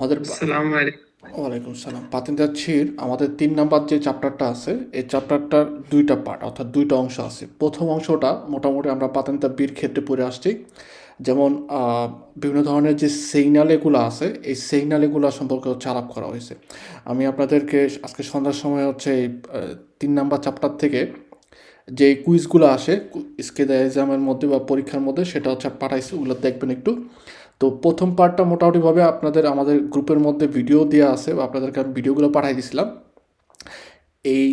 আমাদের আসসালামু আলাইকুম। ওয়ালাইকুম সালাম। পাতিনজার ছির আমাদের ৩ নাম্বার যে চ্যাপ্টারটা আছে, এই চ্যাপ্টারটার ২টা পার্ট অর্থাৎ ২টা অংশ আছে। প্রথম অংশটা মোটামুটি আমরা পাতিনজা বির ক্ষেত্রে পড়ে আসছি। যেমন বিভিন্ন ধরনের যে সিগন্যাল আছে, এই সিগন্যাল সম্পর্কে আলাপ করা হয়েছে। আমি আপনাদেরকে আজকে সন্ধ্যার সময় এই ৩ নাম্বার চ্যাপ্টার থেকে যে কুইজগুলো আসে স্কেদা এক্সামের মধ্যে বা পরীক্ষার মধ্যে, সেটা পাঠাইছি, ওগুলো দেখবেন একটু। তো প্রথম পার্টটা মোটামুটিভাবে আমাদের গ্রুপের মধ্যে ভিডিও দেওয়া আছে, বা আপনাদেরকে আমি ভিডিওগুলো পাঠিয়ে দিয়েছিলাম। এই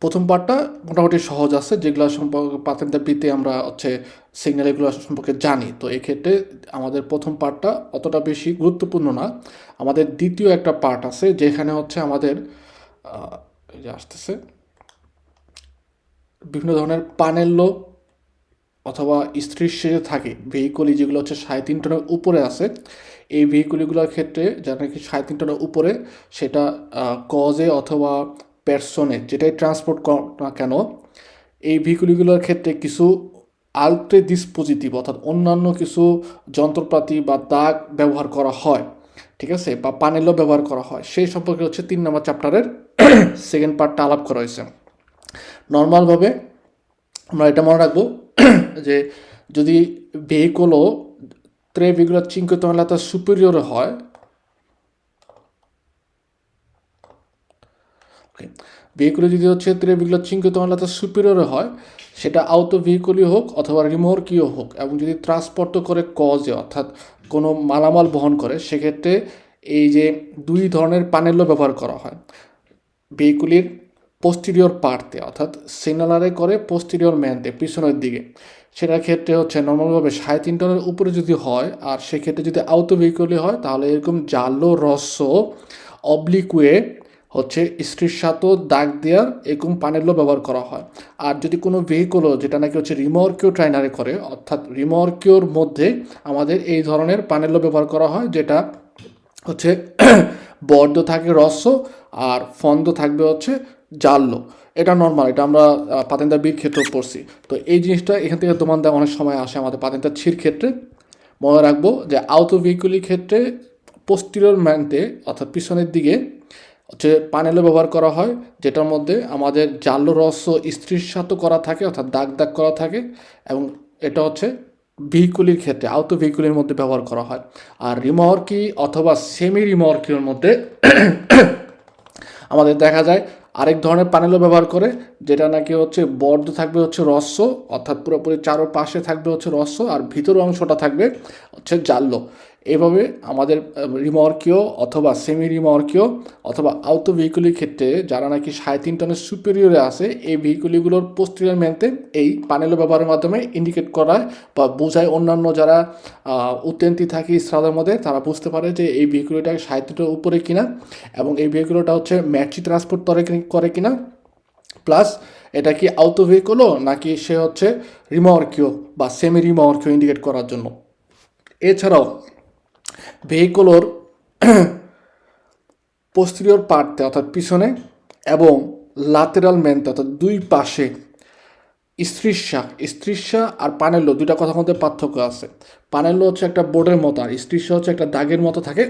প্রথম পার্টটা মোটামুটি সহজ আছে, যেগুলো সম্পর্কে পাতেন্টাবিতে আমরা সিগন্যাল এগুলো সম্পর্কে জানি। তো এক্ষেত্রে আমাদের প্রথম পার্টটা অতটা বেশি গুরুত্বপূর্ণ না। আমাদের দ্বিতীয় একটা পার্ট আছে, যেখানে আমাদের এই যে আসতেছে বিভিন্ন ধরনের পানেল্য অথবা স্থির থাকে ভেহিকলি, যেগুলো ৩.৫ টনের উপরে আছে। এই ভেহিকলগুলোর ক্ষেত্রে যারা নাকি ৩.৫ টনের উপরে, সেটা কজে অথবা পার্সনে যেটাই ট্রান্সপোর্ট কর না কেন, এই ভেহিকলগুলোর ক্ষেত্রে কিছু আলট্রে ডিসপোজিটিভ অর্থাৎ অন্যান্য কিছু যন্ত্রপাতি বা দাগ ব্যবহার করা হয়, ঠিক আছে, বা পানেলও ব্যবহার করা হয়। সেই সম্পর্কে ৩ নম্বর চ্যাপ্টারের সেকেন্ড পার্টটা আলাপ করা হয়েছে। নর্মালভাবে আমরা এটা মনে রাখবো যে যদি ভেহিকলও 3,5 tonelata superior হয়, ভেহিকল যদি 3,5 tonelata superior হয়, সেটা আউটো ভেহিকলই হোক অথবা রিমোর্কীয় হোক, এবং যদি ট্রান্সপোর্ট করে কজে অর্থাৎ কোনো মালামাল বহন করে, সেক্ষেত্রে এই যে 2 ধরনের প্যানেলও ব্যবহার করা হয় ভেহিকুলির পোস্টিরিয়র পার্টে, অর্থাৎ সিগনালারে করে পোস্টিরিয়র ম্যানতে পিছনের দিকে। সেটার ক্ষেত্রে নর্মালভাবে 3.5 টনের উপরে যদি হয়, আর সেক্ষেত্রে যদি আউটো ভেহিকলে হয়, তাহলে এরকম জালো রস্য অবলিকুয়ে স্ট্রিসাতো দাগ দেওয়ার এরকম পানেলও ব্যবহার করা হয়। আর যদি কোনো ভেহিকলও যেটা নাকি রিমর্কিও ট্রাইনারে করে, অর্থাৎ রিমর্কিওর মধ্যে আমাদের এই ধরনের পানেলও ব্যবহার করা হয়, যেটা হচ্ছে বর্দ থাকে রস্য আর ফন্দ থাকবে জাল্লো। এটা নর্মাল, এটা আমরা পাতেন্তা বির ক্ষেত্রেও পড়ছি। তো এই জিনিসটা এখান থেকে তোমাদের অনেক সময় আসে আমাদের পাতেন্তা ছির ক্ষেত্রে। মনে রাখবো যে আউটো ভেহিকুলির ক্ষেত্রে পোস্টিরিয়র ম্যানতে অর্থাৎ পিছনের দিকে পানেলও ব্যবহার করা হয়, যেটার মধ্যে আমাদের জাল্লো রস্য স্থিরসাত করা থাকে অর্থাৎ দাগ দাগ করা থাকে, এবং এটা ভেহিকুলির ক্ষেত্রে আউটো ভেহিকুলের মধ্যে ব্যবহার করা হয়। আর রিমর্কি অথবা সেমি রিমর্কির মধ্যে আমাদের দেখা যায় আরেক ধরনের প্যানেলও ব্যবহার করে, যেটা নাকি বর্ড থাকবে রস্য, অর্থাৎ পুরোপুরি চারোপাশে থাকবে রস্য, আর ভিতরের অংশটা থাকবে জাল্লো। এভাবে আমাদের রিমর্কিও অথবা সেমি রিমর্কিও অথবা আউটো ভেহিকুলির ক্ষেত্রে যারা নাকি 3.5 টনের সুপেরিয়রে আছে, এই ভেহিকুলিগুলোর পোস্টিরিয়র ম্যানতে এই প্যানেল ব্যবহারের মাধ্যমে ইন্ডিকেট করায় বা বোঝায়, অন্যান্য যারা উত্তেন্তি থাকে ইসরাদের মধ্যে, তারা বুঝতে পারে যে এই ভেহিকুলিটা 60 টনের উপরে কিনা, এবং এই ভেহিকুলটা ম্যাচি ট্রান্সপোর্ট করে কিনা, প্লাস এটা কি আউটো ভেহিকুলও নাকি সে রিমর্কিও বা সেমি রিমর্কিও ইন্ডিকেট করার জন্য। এছাড়াও ভেহিকুলোর পোস্টেরিয়র পার্টে অর্থাৎ পিছনে এবং লাতেরাল মেনতে অর্থাৎ দুই পাশে স্ট্রিসা আর পানেলো দুইটা কথার মধ্যে পার্থক্য আছে। পানেলো একটা বোর্ডের মতো, আর স্ট্রিসা একটা দাগের মতো থাকে,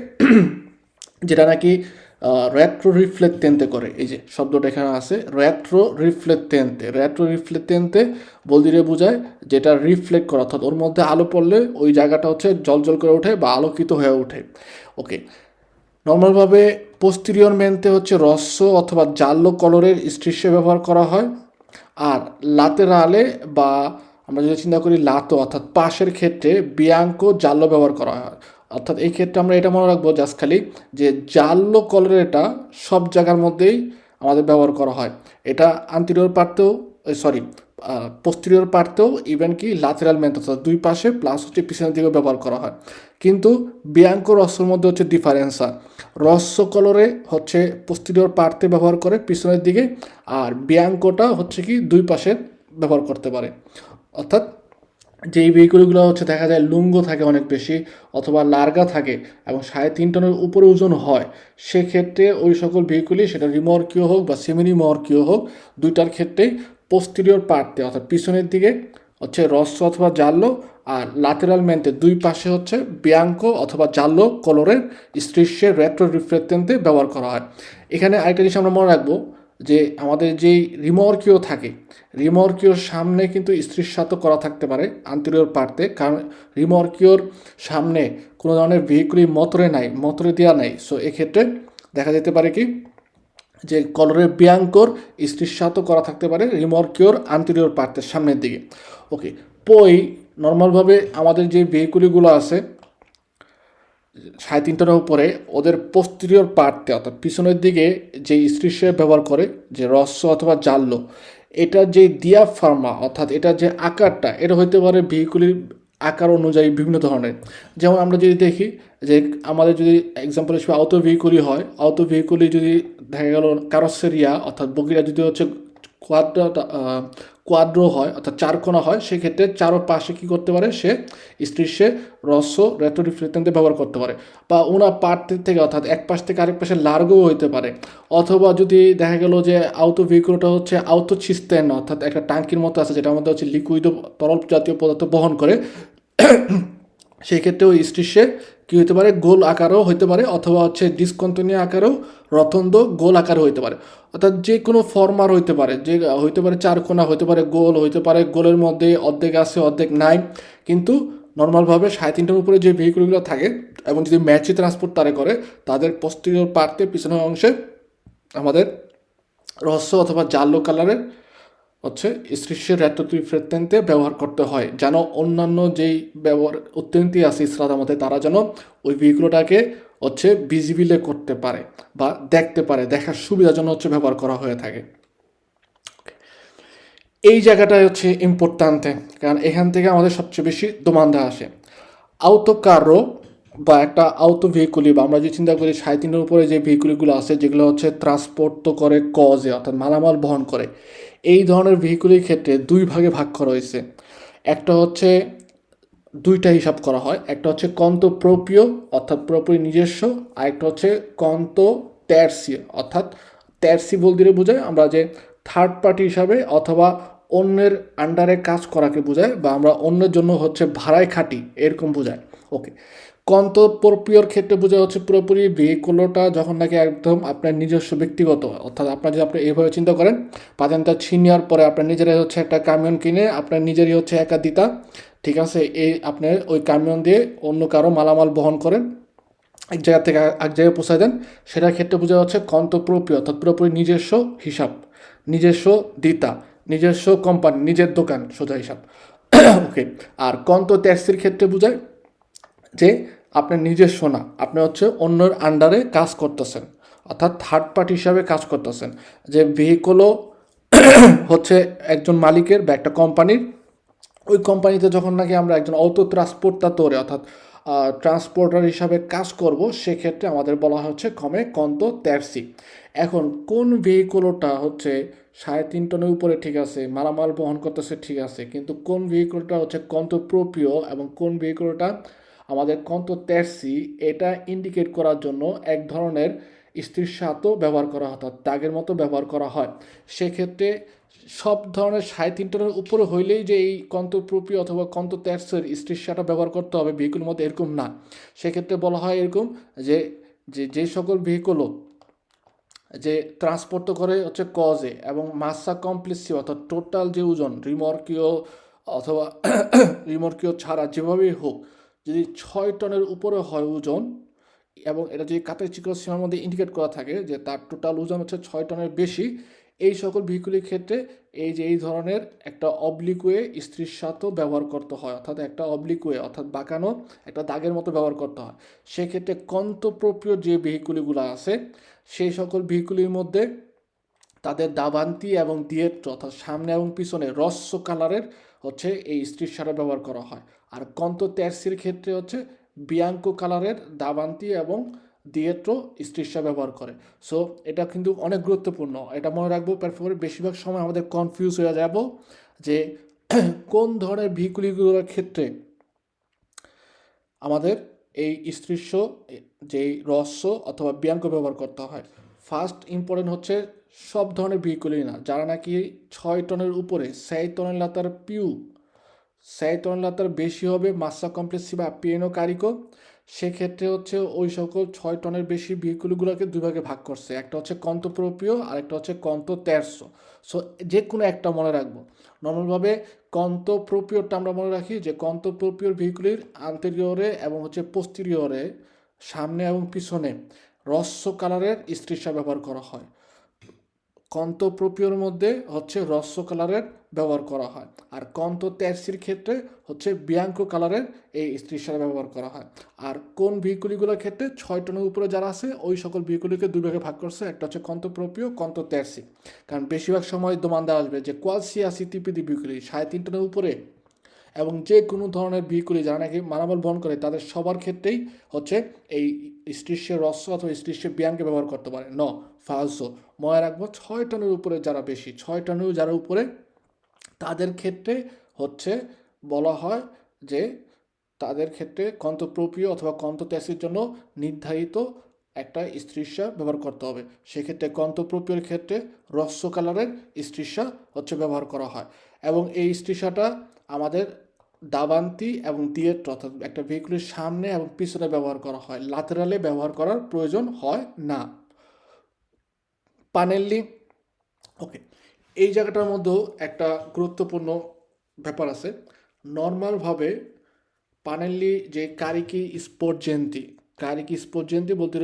যেটা নাকি রেট্রো রিফ্লেক্টেন্তে করে। এই যে শব্দটা এখানে আছে, রেট্রো রিফ্লেক্টেন্তে বলতে বোঝায় যেটা রিফ্লেক্ট করা, অর্থাৎ ওর মধ্যে আলো পড়লে ওই জায়গাটা জল করে ওঠে বা আলোকিত হয়ে ওঠে। ওকে, নর্মালভাবে পোস্টিরিয়র মেনতে রস্য অথবা জাল্লো কলরের স্ট্রিসে ব্যবহার করা হয়, আর লাতেরালে বা আমরা যদি চিন্তা করি লাতো অর্থাৎ পাশের ক্ষেত্রে বিয়াঙ্কো জাল্লো ব্যবহার করা হয়। অর্থাৎ এই ক্ষেত্রে আমরা এটা মনে রাখবো জাস্ট খালি যে জাল্লো কলরের এটা সব জায়গার মধ্যেই আমাদের ব্যবহার করা হয়। এটা আন্টিরিয়র পার্টেও সরি পোস্টেরিয়র পার্টেও ইভেন কি লাতেরাল মেন্থ অর্থাৎ দুই পাশে প্লাস পিছনের দিকেও ব্যবহার করা হয়। কিন্তু বিয়াঙ্কো রস্যর মধ্যে ডিফারেন্স হয়। রস্য কলরে পোস্টেরিয়র পার্টে ব্যবহার করে পিছনের দিকে, আর বিয়াঙ্কোটা কি দুই পাশে ব্যবহার করতে পারে। অর্থাৎ যেই ভেহিকুলগুলো দেখা যায় লুঙ্গ থাকে অনেক বেশি অথবা লার্গা থাকে এবং 3.5 টনের উপরে ওজন হয়, সেক্ষেত্রে ওই সকল ভেহিকুলই সেটা রিমর্কিও হোক বা সেমি রিমর্কিও হোক, দুইটার ক্ষেত্রেই পোস্টেরিয়র পার্টে অর্থাৎ পিছনের দিকে রস্য অথবা জাল্লো, আর লাতেরাল মেন্টে দুই পাশে হচ্ছে বিয়াঙ্কো অথবা জাল্লো কলরের স্ট্রিশের রেট্রো রিফ্লেক্টেন্টে ব্যবহার করা হয়। এখানে আরেকটা জিনিস আমরা মনে রাখবো যে আমাদের যেই রিমর্কিও থাকে, রিমর্কিওর সামনে কিন্তু স্ট্রিশাত করা থাকতে পারে আন্তরিয়র পার্টে, কারণ রিমর্কিওর সামনে কোনো ধরনের ভেহিকুলি মোটরে দেওয়া নাই। সো এক্ষেত্রে দেখা যেতে পারে কি যে কলরের বিয়াঙ্কোর স্ট্রিশাত করা থাকতে পারে রিমর্কিওর আন্তরিয়র পার্টের সামনের দিকে। ওকে, পই নর্মালভাবে আমাদের যে ভেহিকুলিগুলো আছে 3.5 টনের উপরে, ওদের পোস্টেরিয়র পার্টে অর্থাৎ পিছনের দিকে যে স্ট্রিশে ব্যবহার করে যে রস্য অথবা জাল্লো, এটার যে দিয়াফার্মা অর্থাৎ এটার যে আকারটা, এটা হইতে পারে ভেহিকুলির আকার অনুযায়ী বিভিন্ন ধরনের। যেমন আমরা যদি দেখি যে আমাদের যদি এক্সাম্পল হিসেবে আউটো ভেহিকুলি হয়, আউটো ভেহিকুলি যদি দেখা গেল কারোসেরিয়া অর্থাৎ বগিরা যদি হচ্ছে কোয়াড্রো হয় অর্থাৎ চারকোনা হয়, সেক্ষেত্রে চারোপাশে কী করতে পারে সে স্ট্রিশে রস্য রেট্রো রিফ্লেক্টেন্টে ব্যবহার করতে পারে, বা ওনা পার্ট থেকে অর্থাৎ এক পাশ থেকে আরেক পাশে লার্গোও হইতে পারে। অথবা যদি দেখা গেল যে আউটো ভেহিকুলটা হচ্ছে আউটো ছিস্তেন অর্থাৎ একটা ট্যাঙ্কির মতো আছে যেটার মধ্যে হচ্ছে লিকুইড তরল জাতীয় পদার্থ বহন করে, সেই ক্ষেত্রে ওই স্ট্রিশে কী হতে পারে গোল আকারও হইতে পারে, অথবা হচ্ছে ডিসকন্টিনিউ আকারেও রতন্দ গোল আকারও হইতে পারে। অর্থাৎ যে কোনো ফর্মার হইতে পারে, যে হইতে পারে চারকোনা, হইতে পারে গোল, হইতে পারে গোলের মধ্যে অর্ধেক আছে অর্ধেক নাই। কিন্তু নর্মালভাবে 3.5 টনের উপরে যে ভেহিকুলগুলো থাকে এবং যদি ম্যাচি ট্রান্সপোর্ট তারা করে, তাদের পোস্টেরিয়র পার্টে পিছনের অংশে আমাদের রহস্য অথবা জাল্লো কালারের হচ্ছে স্ট্রিশের রেট্রো রিফ্লেক্টেন্টে ব্যবহার করতে হয়, যেন অন্যান্য যেই ব্যবহার অত্যন্তি আছে ইসরাতের মধ্যে, তারা যেন ওই ভেহিকুলটাকে হচ্ছে ভিজিবিলে করতে পারে বা দেখতে পারে, দেখার সুবিধার জন্য হচ্ছে ব্যবহার করা হয়ে থাকে। এই জায়গাটাই হচ্ছে ইম্পর্ট্যান্টে, কারণ এখান থেকে আমাদের সবচেয়ে বেশি দোমান্দা আসে। আউটো কারো বা একটা আউটো ভেহিকুলি, বা আমরা যে চিন্তা করি 3.5 উপরে যে ভেহিকুলিগুলো আছে যেগুলো হচ্ছে ট্রান্সপোর্ট তো করে কজে অর্থাৎ মালামাল বহন করে, এই ধরনের ভেহিকুলির ক্ষেত্রে দুই ভাগে ভাগ করা হয়েছে। একটা হচ্ছে দুইটা হিসাব করা হয়, একটা হচ্ছে কন্ত প্রপ্রিয় অর্থাৎ পুরোপুরি নিজস্ব, আর একটা হচ্ছে কন্ত ট্যাক্সি অর্থাৎ ট্যাক্সি বলতে বোঝায় আমরা যে থার্ড পার্টি হিসাবে অথবা অন্যের আন্ডারে কাজ করাকে বোঝায়, বা আমরা অন্যের জন্য হচ্ছে ভাড়ায় খাটি এরকম বোঝায়। ওকে, কন্ত প্রপ্রিয়র ক্ষেত্রে বোঝা হচ্ছে পুরোপুরি ভেহিকুলটা যখন নাকি একদম আপনার নিজস্ব ব্যক্তিগত, অর্থাৎ আপনার যদি আপনি এইভাবে চিন্তা করেন পাতেনটা ছিনিয়ার পরে আপনার নিজেরাই হচ্ছে একটা কামিয়ন কিনে আপনার নিজেরই হচ্ছে একা দিতা, ঠিক আছে, এই আপনি ওই কামিয়ন দিয়ে অন্য কারো মালামাল বহন করেন, এক জায়গা থেকে এক জায়গায় পৌঁছায় দেন, সেটার ক্ষেত্রে বোঝা হচ্ছে কন্তপ্রপ্রিয় অর্থাৎ পুরোপুরি নিজস্ব হিসাব, নিজস্ব দিতা, নিজস্ব কোম্পানি, নিজের দোকান, সোজা হিসাব। ওকে, আর কন্ত ট্যাক্সির ক্ষেত্রে বোঝায় যে আপনার নিজস্ব না, আপনি হচ্ছে অন্যের আন্ডারে কাজ করতেছেন অর্থাৎ থার্ড পার্টি হিসাবে কাজ করতেছেন, যে ভেহিকলও হচ্ছে একজন মালিকের বা একটা কোম্পানির, ওই কোম্পানিতে যখন নাকি আমরা একজন অটো ট্রান্সপোর্টার তৈরি অর্থাৎ ট্রান্সপোর্টার হিসাবে কাজ করব, সেক্ষেত্রে আমাদের বলা হচ্ছে কমে কন্ত ট্যাক্সি। এখন কোন ভেহিকলটা হচ্ছে 3.5 টনের উপরে, ঠিক আছে, মালামাল বহন করতেছে, ঠিক আছে, কিন্তু কোন ভেহিকলটা হচ্ছে কন্ত প্রপ্রিয় এবং কোন ভেহিকলটা আমাদের কন্ত ট্যাক্সি, এটা ইন্ডিকেট করার জন্য এক ধরনের স্থিরসাতও ব্যবহার করা হয় অর্থাৎ দাগের মতো ব্যবহার করা হয়। সেক্ষেত্রে সব ধরনের 3.5 টনের উপরে হইলেই যে এই কন্তপ্রপি অথবা কন্ত ট্যাক্সের স্ট্রিশাটা ব্যবহার করতে হবে ভেহিকুলের মধ্যে, এরকম না। সেক্ষেত্রে বলা হয় এরকম যে যে সকল ভেহিকুলও যে ট্রান্সপোর্ট করে হচ্ছে কজে এবং মাসা কমপ্লেক্সি অর্থাৎ টোটাল যে ওজন রিমর্কিও অথবা রিমর্কিও ছাড়া যেভাবেই হোক, যদি 6 টনের উপরে হয় ওজন, এবং এটা যদি কাতের চিকন সীমার মধ্যে ইন্ডিকেট করা থাকে যে তার টোটাল ওজন হচ্ছে 6 টনের বেশি, এই সকল ভেহিকুলের ক্ষেত্রে এই যে এই ধরনের একটা অবলিকুয়ে স্ত্রীর ব্যবহার করতে হয়, অর্থাৎ একটা অবলিকুয়ে অর্থাৎ বাঁকানো একটা দাগের মতো ব্যবহার করতে হয়। সেক্ষেত্রে কন্তপ্রপ্রিয় যে ভেহিকুলগুলো আছে সেই সকল ভেহিকুলের মধ্যে তাদের দাবান্তি এবং দিয়েট্র অর্থাৎ সামনে এবং পিছনে রস্য কালারের হচ্ছে এই স্ট্রিশাটা ব্যবহার করা হয়। আর কন্ত ট্যাক্সির ক্ষেত্রে হচ্ছে বিয়াঙ্কো কালারের দাবান্তি এবং দিয়েট্রো স্ট্রিশা ব্যবহার করে। সো এটা কিন্তু অনেক গুরুত্বপূর্ণ, এটা মনে রাখবো, পারফরে বেশিরভাগ সময় আমাদের কনফিউজ হয়ে যাব যে কোন ধরনের ভেহিকুলগুলোর ক্ষেত্রে আমাদের এই স্ট্রিশ্য যেই রস্য অথবা বিয়াঙ্কো ব্যবহার করতে হয়। ফার্স্ট ইম্পর্টেন্ট হচ্ছে সব ধরনের ভেহিকুলই না, যারা নাকি 6 টনের উপরে 6 টনের লাতার পিউ sei টনের বেশি হবে মাসা কমপ্লেক্সিভা পিএনও কারিকো, সেক্ষেত্রে হচ্ছে ওই সকল 6 টনের বেশি ভেহিকুলগুলোকে দুই ভাগে ভাগ করছে, একটা হচ্ছে কন্ত প্রোপিও আর একটা হচ্ছে কন্ত তেরশো। সো যে কোনো একটা মনে রাখবো। নর্মালভাবে কন্ত প্রোপিওরটা আমরা মনে রাখি যে কন্ত প্রোপিওর ভেহিকুলের আন্তেরিয়রে এবং হচ্ছে পোস্টেরিয়রে, সামনে এবং পিছনে রস্য কালারের স্ট্রিশা ব্যবহার করা হয়। কন্ত প্রোপিওর মধ্যে হচ্ছে রস্য কালারের ব্যবহার করা হয়, আর কন্ত তেরসির ক্ষেত্রে হচ্ছে বিয়াঙ্কো কালারের এই স্ট্রিশার ব্যবহার করা হয়। আর কোন ভেহিকুলিগুলোর ক্ষেত্রে 6 টনের উপরে যারা আছে ওই সকল ভেহিকুলিকে দুই ভাগে ভাগ করছে, একটা হচ্ছে কন্ত প্রোপিও, কন্ত তেরসি। কারণ বেশিরভাগ সময় দোমান্দা আসবে যে কোয়ালসিয়াসি টিপিডি ভেহিকুলি 3.5 টনের উপরে এবং যে কোনো ধরনের ভেহিকুলি যারা নাকি মালামাল বহন করে তাদের সবার ক্ষেত্রেই হচ্ছে এই স্ট্রিশের রস্য অথবা স্ট্রিশের বিয়ানকে ব্যবহার করতে পারে। ফালসো মনে রাখবো 6 টনের উপরে যারা বেশি, 6 টনের যারা উপরে তাদের ক্ষেত্রে হচ্ছে বলা হয় যে তাদের ক্ষেত্রে কন্তপ্রোপিও অথবা কন্তত্যাসির জন্য নির্ধারিত একটা স্ট্রিশা ব্যবহার করতে হবে। সেক্ষেত্রে কন্তপ্রোপিওর ক্ষেত্রে রস্য কালারের স্ট্রিশা হচ্ছে ব্যবহার করা হয়, এবং এই স্ট্রিশাটা আমাদের দাবান্তি এবং দিয়েট অর্থাৎ একটা ভেহিকুলের সামনে এবং পিছনে ব্যবহার করা হয়, লাতেরালে ব্যবহার করার প্রয়োজন হয় না। পানেল্লি, ওকে, এই জায়গাটার মধ্যেও একটা গুরুত্বপূর্ণ ব্যাপার আছে। নর্মালভাবে পানেল্লি যে কারিকি স্পোর্টজেন্তি বলতে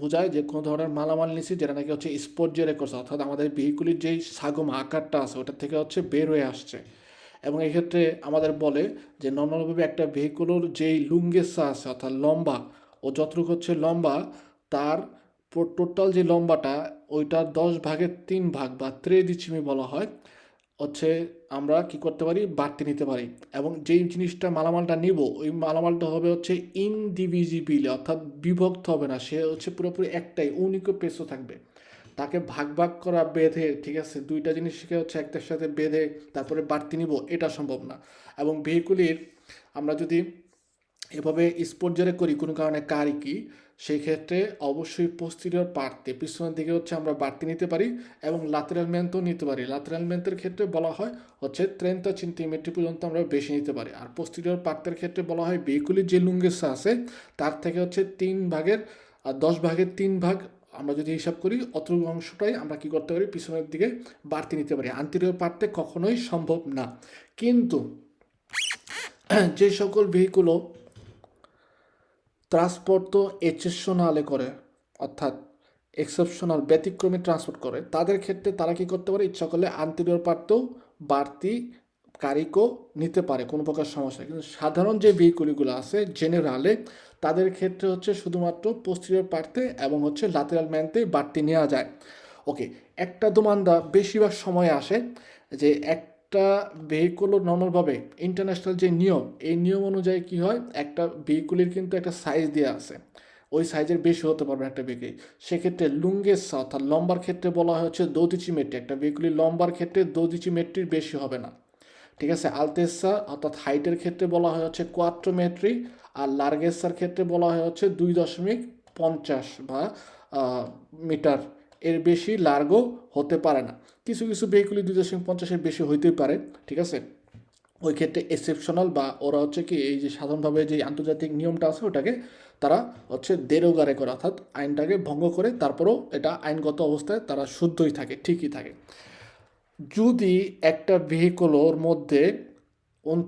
বোঝায় যে কোনো ধরনের মালামাল নিছি যেটা নাকি হচ্ছে স্পোর্টজেরে করছে, অর্থাৎ আমাদের ভেহিকুলির যেই সাগম আকারটা আছে ওটার থেকে হচ্ছে বের হয়ে আসছে। এবং এক্ষেত্রে আমাদের বলে যে নর্মালভাবে একটা ভেহিকুলোর যেই লুঙ্গেসা আছে অর্থাৎ লম্বা, ও যতটুকু হচ্ছে লম্বা তার টোটাল যে লম্বাটা ওইটার 10/3 বা ত্রেদিচিমি বলা হয় হচ্ছে আমরা কি করতে পারি বাড়তি নিতে পারি। এবং যেই জিনিসটা মালামালটা নিব ওই মালামালটা হবে হচ্ছে ইনডিভিজিবিল, অর্থাৎ বিভক্ত হবে না, সে হচ্ছে পুরোপুরি একটাই উনিকো পেসো থাকবে। তাকে ভাগ ভাগ করা বেঁধে, ঠিক আছে, দুইটা জিনিসকে হচ্ছে একটার সাথে বেঁধে তারপরে বাড়তি নিব, এটা সম্ভব না। এবং ভেহিকুলির আমরা যদি এভাবে স্পোর্টজারে করি কোনো কারণে কারিকি, সেই ক্ষেত্রে অবশ্যই পোস্টেরিয়র পার্টে পিছনের দিকে হচ্ছে আমরা বাড়তি নিতে পারি এবং লাতেরাল মেন্থও নিতে পারি। লাতেরাল মেন্থের ক্ষেত্রে বলা হয় হচ্ছে 30 সেন্টিমিটার পর্যন্ত আমরা বেশি নিতে পারি। আর পোস্টেরিয়র পার্টের ক্ষেত্রে বলা হয় ভেহিকুলির যে লুঙ্গেসা আছে তার থেকে হচ্ছে 10/3 আমরা যদি হিসাব করি অতটুকু অংশটাই আমরা কি করতে পারি পিছনের দিকে বাড়তি নিতে পারি। আন্তরিয়র পার্টে কখনোই সম্ভব না। কিন্তু যে সকল ভেহিকুলও ট্রান্সপোর্ট এক্সেপশনালে করে, অর্থাৎ এক্সেপশনাল ব্যতিক্রমী ট্রান্সপোর্ট করে, তাদের ক্ষেত্রে তারা কী করতে পারে ইচ্ছা করলে আন্তরিয়র পার্টও বাড়তি কারিকও নিতে পারে, কোনো প্রকার সমস্যা। কিন্তু সাধারণ যে ভেহিকুলগুলো আছে জেনারেলে তাদের ক্ষেত্রে হচ্ছে শুধুমাত্র পোস্টেরিয়র পার্টে এবং হচ্ছে লাতেরাল ম্যানতেই বাড়তি নেওয়া যায়। ওকে, একটা দোমান্দা বেশিরভাগ সময় আসে যে একটা ভেহিকুলও নর্মালভাবে ইন্টারন্যাশনাল যে নিয়ম, এই নিয়ম অনুযায়ী কী হয়, একটা ভেহিকুলের কিন্তু একটা সাইজ দেওয়া আছে, ওই সাইজের বেশি হতে পারবে একটা ভেহিকুল। সেক্ষেত্রে লুঙ্গেসা অর্থাৎ লম্বার ক্ষেত্রে বলা হয় হচ্ছে 12 মেট্রি, একটা ভেহিকুলের লম্বার ক্ষেত্রে 12 মেট্রির বেশি হবে না, ঠিক আছে। আলতেসা অর্থাৎ হাইটের ক্ষেত্রে বলা হয় হচ্ছে 4 মেট্রি, আর লার্গেসার ক্ষেত্রে বলা হয় হচ্ছে 2.50 বা মিটার, এর বেশি লার্গও হতে পারে না। কিছু কিছু ভেহিকুলি 2.50-এর বেশি হইতেই পারে, ঠিক আছে। ওই ক্ষেত্রে এক্সেপশনাল বা ওরা হচ্ছে কি এই যে সাধারণভাবে যে আন্তর্জাতিক নিয়মটা আছে ওটাকে তারা হচ্ছে দেরোগারে করে, অর্থাৎ আইনটাকে ভঙ্গ করে, তারপরেও এটা আইনগত অবস্থায় তারা শুদ্ধই থাকে, ঠিকই থাকে। যদি একটা ভেহিকলের মধ্যে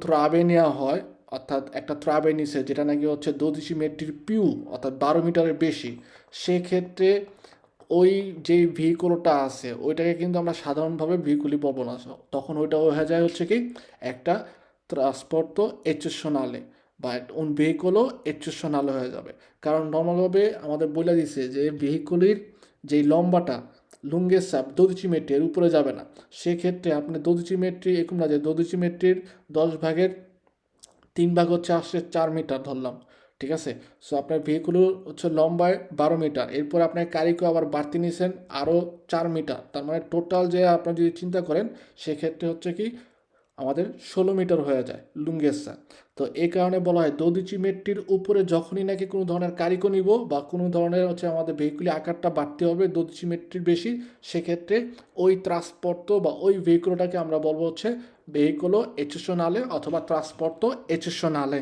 ত্রাবে নেওয়া হয়, অর্থাৎ একটা ত্রাবে নিছে যেটা নাকি হচ্ছে 12 মেট্রির পিউ অর্থাৎ 12 মিটারের বেশি, সেক্ষেত্রে ওই যে ভেহিকলটা আছে ওইটাকে কিন্তু আমরা সাধারণভাবে ভেহিকুলই বলবো না, তখন ওইটা হয়ে যায় হচ্ছে কি একটা ট্রান্সপোর্ট এক্সেপশনালে বা un ভেহিকলও এক্সেপশনালে হয়ে যাবে। কারণ নর্মালভাবে আমাদের বলে দিছে যে ভেহিকুলের যেই লম্বাটা লুঙ্গের চাপ 12 মেট্রির উপরে যাবে না। সেক্ষেত্রে আপনি 12 মেট্রি এরকম না যে 12 মেট্রির 10/3 হচ্ছে আসছে 4 মিটার ধরলাম, ঠিক আছে। সো আপনার ভেহিকুল হচ্ছে লম্বায় 12 মিটার, এরপর আপনার কারিকে আবার বাড়তি নিয়েছেন আরও 4 মিটার, তার মানে টোটাল যে আপনার যদি চিন্তা করেন সেক্ষেত্রে হচ্ছে কি আমাদের 16 মিটার হয়ে যায় লুঙ্গেসা। তো এই কারণে বলা হয় দোদিচিমেট্রির উপরে যখনই নাকি কোনো ধরনের কারিকো নিব বা কোনো ধরনের হচ্ছে আমাদের ভেহিকুলের আকারটা বাড়তে হবে দোদিচিমেট্রির বেশি, সেক্ষেত্রে ওই ট্রান্সপোর্টো বা ওই ভেহিকুলটাকে আমরা বলবো হচ্ছে ভেহিকুলো এচেশনালে অথবা ট্রান্সপোর্টো এচেশনালে।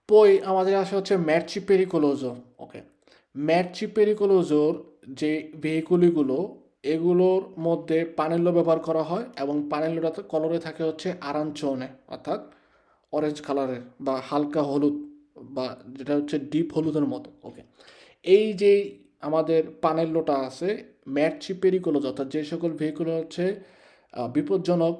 পই আমাদের আসে হচ্ছে ম্যারচি পেরিকোলোজো। ওকে, ম্যারচি পেরিকোলোজোর যে ভেহিকুলগুলো, এগুলোর মধ্যে পানেলো ব্যবহার করা হয় এবং পানেলোটা কলরে থাকে হচ্ছে আরাঞ্চনে, অর্থাৎ অরেঞ্জ কালারের বা হালকা হলুদ বা যেটা হচ্ছে ডিপ হলুদের মতো। ওকে, এই যে আমাদের পানেলোটা আছে ম্যারচি পেরিকোলোজো, অর্থাৎ যে সকল ভেহিকুল হচ্ছে বিপজ্জনক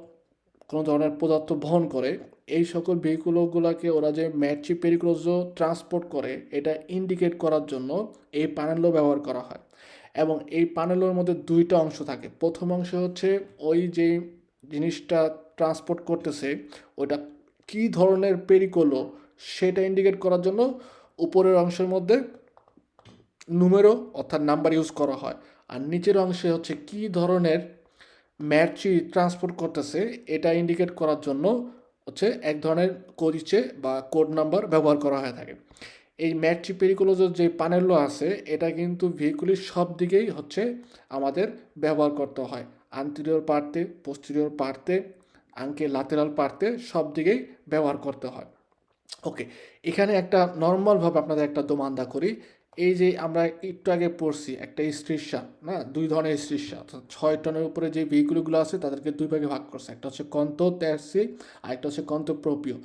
কোনো ধরনের পদার্থ বহন করে, এই সকল ভেহিকুলগুলোকে ওরা যে ম্যাচি পেরিক্লোজো ট্রান্সপোর্ট করে এটা ইন্ডিকেট করার জন্য এই প্যানেলও ব্যবহার করা হয়। এবং এই প্যানেলের মধ্যে দুইটা অংশ থাকে। প্রথম অংশ হচ্ছে ওই যে জিনিসটা ট্রান্সপোর্ট করতেছে ওটা কী ধরনের পেরিকোলো সেটা ইন্ডিকেট করার জন্য উপরের অংশের মধ্যে নুমেরো অর্থাৎ নাম্বার ইউজ করা হয়। আর নিচের অংশে হচ্ছে কী ধরনের ম্যাচই ট্রান্সপোর্ট করতেছে এটা ইন্ডিকেট করার জন্য হচ্ছে এক ধরনের কোডিচে বা কোড নাম্বার ব্যবহার করা হয়ে থাকে। এই ম্যাচি পেরিকুলোজের যে প্যানেলও আছে এটা কিন্তু ভেহিকুলির সব দিকেই হচ্ছে আমাদের ব্যবহার করতে হয়, আন্টেরিয়র পার্টে, পোস্টেরিয়র পার্টে, আঙ্কে লাতেরাল পার্টে, সব দিকেই ব্যবহার করতে হয়। ওকে, এখানে একটা নর্মালভাবে আপনাদের একটা দোমান্দা করি। এই যে আমরা একটু আগে পড়ছি একটা স্ট্রিসা, না দুই ধরনের স্ট্রিসা, অর্থাৎ 6 টনের উপরে যে ভেহিকুলগুলো আছে তাদেরকে দুই ভাগে ভাগ করছে, একটা হচ্ছে কন্তো তেরসি আর একটা হচ্ছে কন্তো প্রোপিও।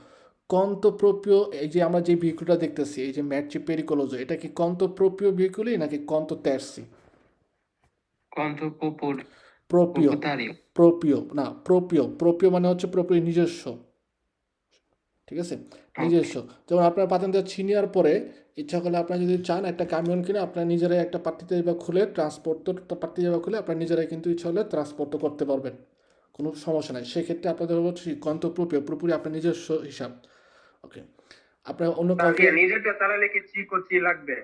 কন্তো প্রোপিও এই যে আমরা যে ভেহিকুলটা দেখতেছি এই যে ম্যাচি পেরিকোলোজো, এটা কি কন্তো প্রোপিও ভেহিকুলই নাকি কন্তো তেরসি? প্রোপিও, প্রোপিও না প্রোপিও, প্রোপিও মানে হচ্ছে প্রোপিও নিজস্ব, ঠিক আছে, নিজস্ব। যেমন আপনার পাতেনটা ছিনিয়ার পরে ইচ্ছা করলে আপনার যদি চান একটা কামিয়ন কিনে আপনার নিজেরাই একটা পার্টিতে বা খুলে ট্রান্সপোর্ট পার্টি যাবা খুলে আপনার নিজেরাই কিন্তু ইচ্ছা হলে ট্রান্সপোর্টও করতে পারবেন, কোনো সমস্যা নাই। সেক্ষেত্রে আপনাদের হচ্ছে কন্তপ্রপ্রিয় পুরোপুরি আপনার নিজস্ব হিসাব। ওকে, আপনার অন্য কাউকে নিজেটা চালালে কি চিকোচি লাগবে?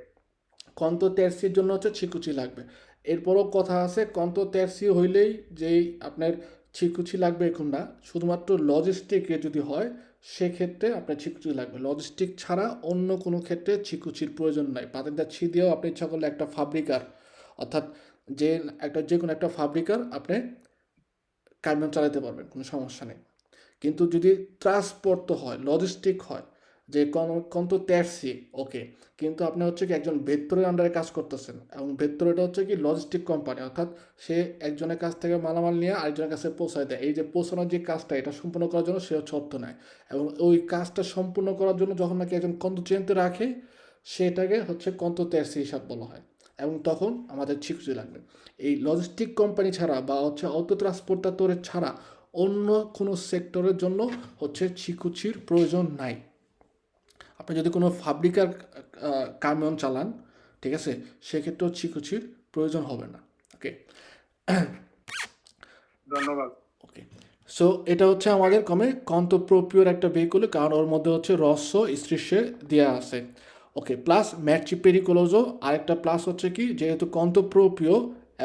কন্ত তেরসির জন্য হচ্ছে ছিকুচি লাগবে। এরপরও কথা আছে কন্ত তেরসি হইলেই যেই আপনার ছিকুচি লাগবে এখন না, শুধুমাত্র লজিস্টিকে যদি হয় সেক্ষেত্রে আপনার ছিকুচি লাগবে। লজিস্টিক ছাড়া অন্য কোনো ক্ষেত্রে ছিকুচির প্রয়োজন নাই। পাতেনটা ছি দিয়েও আপনি ইচ্ছা করলে একটা ফাব্রিকার, অর্থাৎ যে কোনো একটা ফাব্রিকার আপনি কামিয়ন চালাতে পারবেন, কোনো সমস্যা নেই। কিন্তু যদি ট্রান্সপোর্ট হয়, লজিস্টিক হয়, যে কন্ত তেরসি, ওকে, কিন্তু আপনি হচ্ছে কি একজন ভেত্তরের আন্ডারে কাজ করতেছেন এবং ভেত্তরেটা হচ্ছে কি লজিস্টিক কোম্পানি, অর্থাৎ সে একজনের কাছ থেকে মালামাল নিয়ে আরেকজনের কাছে পৌঁছায় দেয়। এই যে পৌঁছানোর যে কাজটা এটা সম্পূর্ণ করার জন্য সে হচ্ছে অর্থ নেয় এবং ওই কাজটা সম্পূর্ণ করার জন্য যখন নাকি একজন কন্তচিয়ন্তে রাখে সেটাকে হচ্ছে কন্ত তেরসি হিসাব বলা হয় এবং তখন আমাদের ছিকুচি লাগবে। এই লজিস্টিক কোম্পানি ছাড়া বা হচ্ছে অটো ট্রান্সপোর্টারের ছাড়া অন্য কোনো সেক্টরের জন্য হচ্ছে ছিকুচির প্রয়োজন নাই। আপনি যদি কোনো ফাব্রিকার কামিয়ন চালান, ঠিক আছে, সেক্ষেত্রেও ছিকুচির প্রয়োজন হবে না। ওকে, ধন্যবাদ। ওকে, সো এটা হচ্ছে আমাদের কমে কন্তপ্রোপিওর একটা ভেহিকুল, কারণ ওর মধ্যে হচ্ছে রস্য স্ত্রীষ্যে দেওয়া আছে। ওকে, প্লাস ম্যাচি পেরিকোলোজো আরেকটা প্লাস হচ্ছে কি যেহেতু কন্তপ্রোপিও